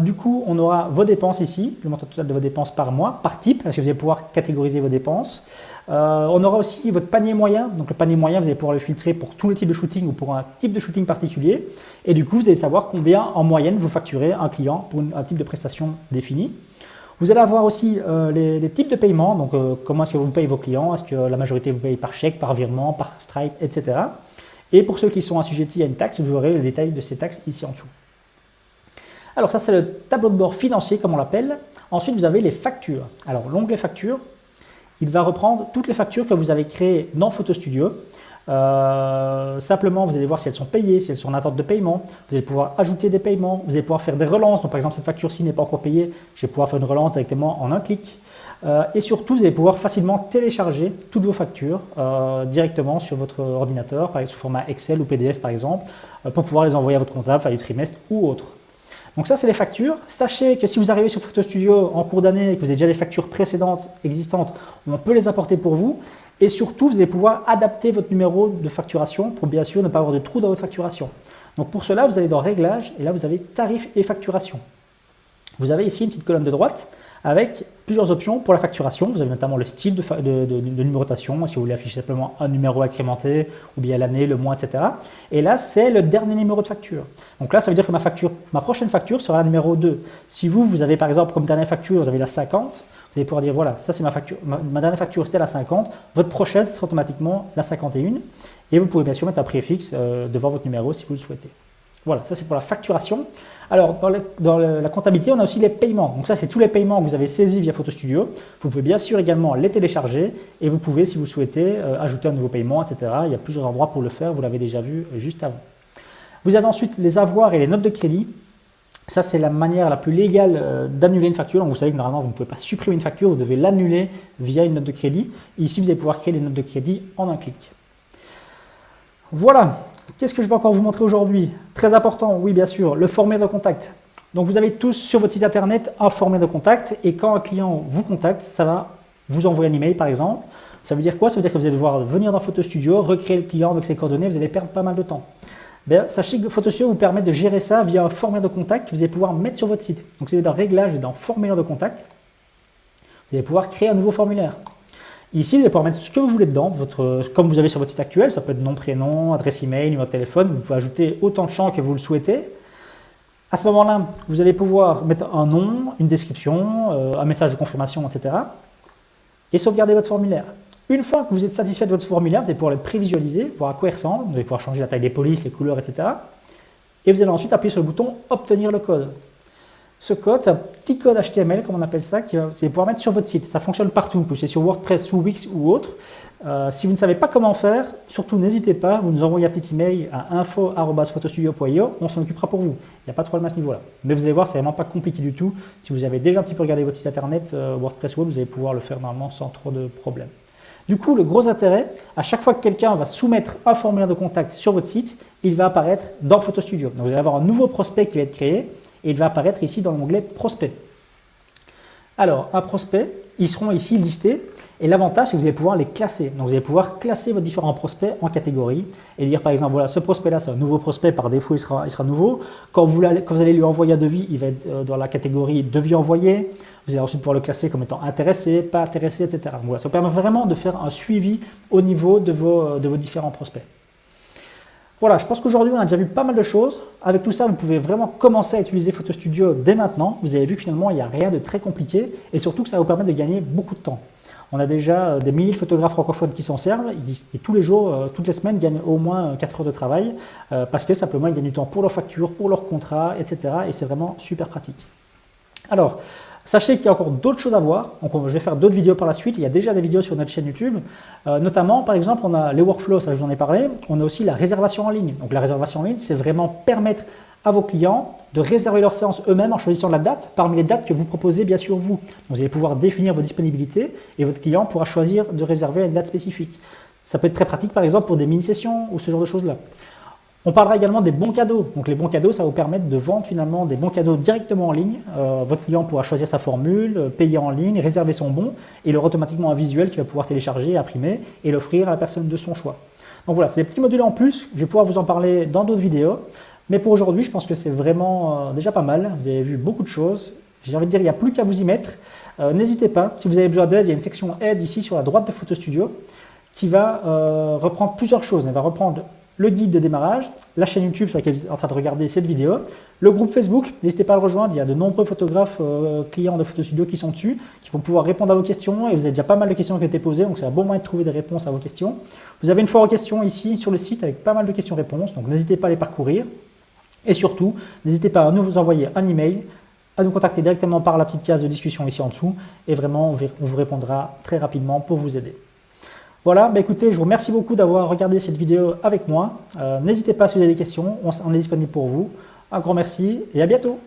Du coup, on aura vos dépenses ici, le montant total de vos dépenses par mois, par type, parce que vous allez pouvoir catégoriser vos dépenses. On aura aussi votre panier moyen. Donc le panier moyen, vous allez pouvoir le filtrer pour tous les types de shooting ou pour un type de shooting particulier. Et du coup, vous allez savoir combien en moyenne vous facturez un client pour un type de prestation définie. Vous allez avoir aussi les types de paiement, donc comment est-ce que vous payez vos clients, est-ce que la majorité vous paye par chèque, par virement, par Stripe, etc. Et pour ceux qui sont assujettis à une taxe, vous aurez le détail de ces taxes ici en dessous. Alors ça, c'est le tableau de bord financier, comme on l'appelle. Ensuite, vous avez les factures. Alors l'onglet factures, il va reprendre toutes les factures que vous avez créées dans Photo Studio. Simplement, vous allez voir si elles sont payées, si elles sont en attente de paiement. Vous allez pouvoir ajouter des paiements, vous allez pouvoir faire des relances. Donc, par exemple, cette facture-ci n'est pas encore payée, je vais pouvoir faire une relance directement en un clic. Et surtout, vous allez pouvoir facilement télécharger toutes vos factures directement sur votre ordinateur, par exemple sous format Excel ou PDF par exemple, pour pouvoir les envoyer à votre comptable, fin du trimestre ou autre. Donc ça, c'est les factures. Sachez que si vous arrivez sur Photo Studio en cours d'année et que vous avez déjà des factures précédentes existantes, on peut les apporter pour vous. Et surtout, vous allez pouvoir adapter votre numéro de facturation pour bien sûr ne pas avoir de trou dans votre facturation. Donc pour cela, vous allez dans Réglages et là, vous avez Tarifs et facturation. Vous avez ici une petite colonne de droite avec plusieurs options pour la facturation. Vous avez notamment le style de numérotation, si vous voulez afficher simplement un numéro incrémenté, ou bien l'année, le mois, etc. Et là, c'est le dernier numéro de facture. Donc là, ça veut dire que ma prochaine facture sera la numéro 2. Si vous avez par exemple comme dernière facture, vous avez la 50, vous allez pouvoir dire voilà, ça c'est ma facture, ma dernière facture c'était la 50, votre prochaine sera automatiquement la 51. Et vous pouvez bien sûr mettre un préfixe devant votre numéro si vous le souhaitez. Voilà, ça c'est pour la facturation. Alors, dans la comptabilité, on a aussi les paiements. Donc ça, c'est tous les paiements que vous avez saisis via Photo Studio. Vous pouvez bien sûr également les télécharger et vous pouvez, si vous souhaitez, ajouter un nouveau paiement, etc. Il y a plusieurs endroits pour le faire, vous l'avez déjà vu juste avant. Vous avez ensuite les avoirs et les notes de crédit. Ça, c'est la manière la plus légale d'annuler une facture. Donc, vous savez que normalement, vous ne pouvez pas supprimer une facture, vous devez l'annuler via une note de crédit. Et ici, vous allez pouvoir créer les notes de crédit en un clic. Voilà. Qu'est-ce que je vais encore vous montrer aujourd'hui? Très important, oui bien sûr, le formulaire de contact. Donc vous avez tous sur votre site internet un formulaire de contact et quand un client vous contacte, ça va vous envoyer un email par exemple. Ça veut dire quoi? Ça veut dire que vous allez devoir venir dans Photo Studio, recréer le client avec ses coordonnées, vous allez perdre pas mal de temps. Bien, sachez que Photo Studio vous permet de gérer ça via un formulaire de contact que vous allez pouvoir mettre sur votre site. Donc si vous êtes dans Réglages et dans Formulaire de contact, vous allez pouvoir créer un nouveau formulaire. Ici, vous allez pouvoir mettre ce que vous voulez dedans, comme vous avez sur votre site actuel, ça peut être nom, prénom, adresse email, numéro de téléphone, vous pouvez ajouter autant de champs que vous le souhaitez. À ce moment-là, vous allez pouvoir mettre un nom, une description, un message de confirmation, etc. et sauvegarder votre formulaire. Une fois que vous êtes satisfait de votre formulaire, vous allez pouvoir le prévisualiser, voir à quoi il ressemble, vous allez pouvoir changer la taille des polices, les couleurs, etc. Et vous allez ensuite appuyer sur le bouton « Obtenir le code ». Ce code, c'est un petit code HTML, comme on appelle ça, que vous allez pouvoir mettre sur votre site. Ça fonctionne partout, que c'est sur WordPress ou Wix ou autre. Si vous ne savez pas comment faire, surtout n'hésitez pas, vous nous envoyez un petit email à info@photostudio.io, on s'en occupera pour vous. Il n'y a pas de problème à ce niveau-là. Mais vous allez voir, c'est vraiment pas compliqué du tout. Si vous avez déjà un petit peu regardé votre site internet, WordPress Web, vous allez pouvoir le faire normalement sans trop de problèmes. Du coup, le gros intérêt, à chaque fois que quelqu'un va soumettre un formulaire de contact sur votre site, il va apparaître dans Photo Studio. Donc vous allez avoir un nouveau prospect qui va être créé. Et il va apparaître ici dans l'onglet prospect. Alors, un prospect, ils seront ici listés. Et l'avantage, c'est que vous allez pouvoir les classer. Donc, vous allez pouvoir classer vos différents prospects en catégories et dire par exemple, voilà, ce prospect-là, c'est un nouveau prospect, par défaut, il sera nouveau. Quand vous allez lui envoyer un devis, il va être dans la catégorie devis envoyé. Vous allez ensuite pouvoir le classer comme étant intéressé, pas intéressé, etc. Donc, voilà, ça vous permet vraiment de faire un suivi au niveau de vos différents prospects. Voilà, je pense qu'aujourd'hui, on a déjà vu pas mal de choses. Avec tout ça, vous pouvez vraiment commencer à utiliser Photo Studio dès maintenant. Vous avez vu que finalement, il n'y a rien de très compliqué et surtout que ça va vous permettre de gagner beaucoup de temps. On a déjà des milliers de photographes francophones qui s'en servent et tous les jours, toutes les semaines, gagnent au moins 4 heures de travail parce que simplement ils gagnent du temps pour leurs factures, pour leurs contrats, etc. Et c'est vraiment super pratique. Alors, sachez qu'il y a encore d'autres choses à voir. Donc, je vais faire d'autres vidéos par la suite. Il y a déjà des vidéos sur notre chaîne YouTube. Notamment, par exemple, on a les workflows, ça je vous en ai parlé. On a aussi la réservation en ligne. Donc, la réservation en ligne, c'est vraiment permettre à vos clients de réserver leur séance eux-mêmes en choisissant la date parmi les dates que vous proposez bien sûr vous. Donc, vous allez pouvoir définir vos disponibilités et votre client pourra choisir de réserver à une date spécifique. Ça peut être très pratique par exemple pour des mini-sessions ou ce genre de choses-là. On parlera également des bons cadeaux. Donc les bons cadeaux, ça va vous permettre de vendre finalement des bons cadeaux directement en ligne. Votre client pourra choisir sa formule, payer en ligne, réserver son bon et il aura automatiquement un visuel qu'il va pouvoir télécharger, imprimer et l'offrir à la personne de son choix. Donc voilà, c'est des petits modules en plus. Je vais pouvoir vous en parler dans d'autres vidéos. Mais pour aujourd'hui, je pense que c'est vraiment déjà pas mal. Vous avez vu beaucoup de choses. J'ai envie de dire, il n'y a plus qu'à vous y mettre. N'hésitez pas. Si vous avez besoin d'aide, il y a une section aide ici sur la droite de Photo Studio qui va reprendre plusieurs choses. Elle va reprendre le guide de démarrage, la chaîne YouTube sur laquelle vous êtes en train de regarder cette vidéo, le groupe Facebook, n'hésitez pas à le rejoindre, il y a de nombreux photographes clients de Photo Studio qui sont dessus, qui vont pouvoir répondre à vos questions et vous avez déjà pas mal de questions qui ont été posées, donc c'est un bon moyen de trouver des réponses à vos questions. Vous avez une foire aux questions ici sur le site avec pas mal de questions-réponses, donc n'hésitez pas à les parcourir. Et surtout, n'hésitez pas à nous envoyer un email, à nous contacter directement par la petite case de discussion ici en dessous et vraiment on vous répondra très rapidement pour vous aider. Voilà, bah écoutez, je vous remercie beaucoup d'avoir regardé cette vidéo avec moi. N'hésitez pas si vous avez des questions, on est disponible pour vous. Un grand merci et à bientôt.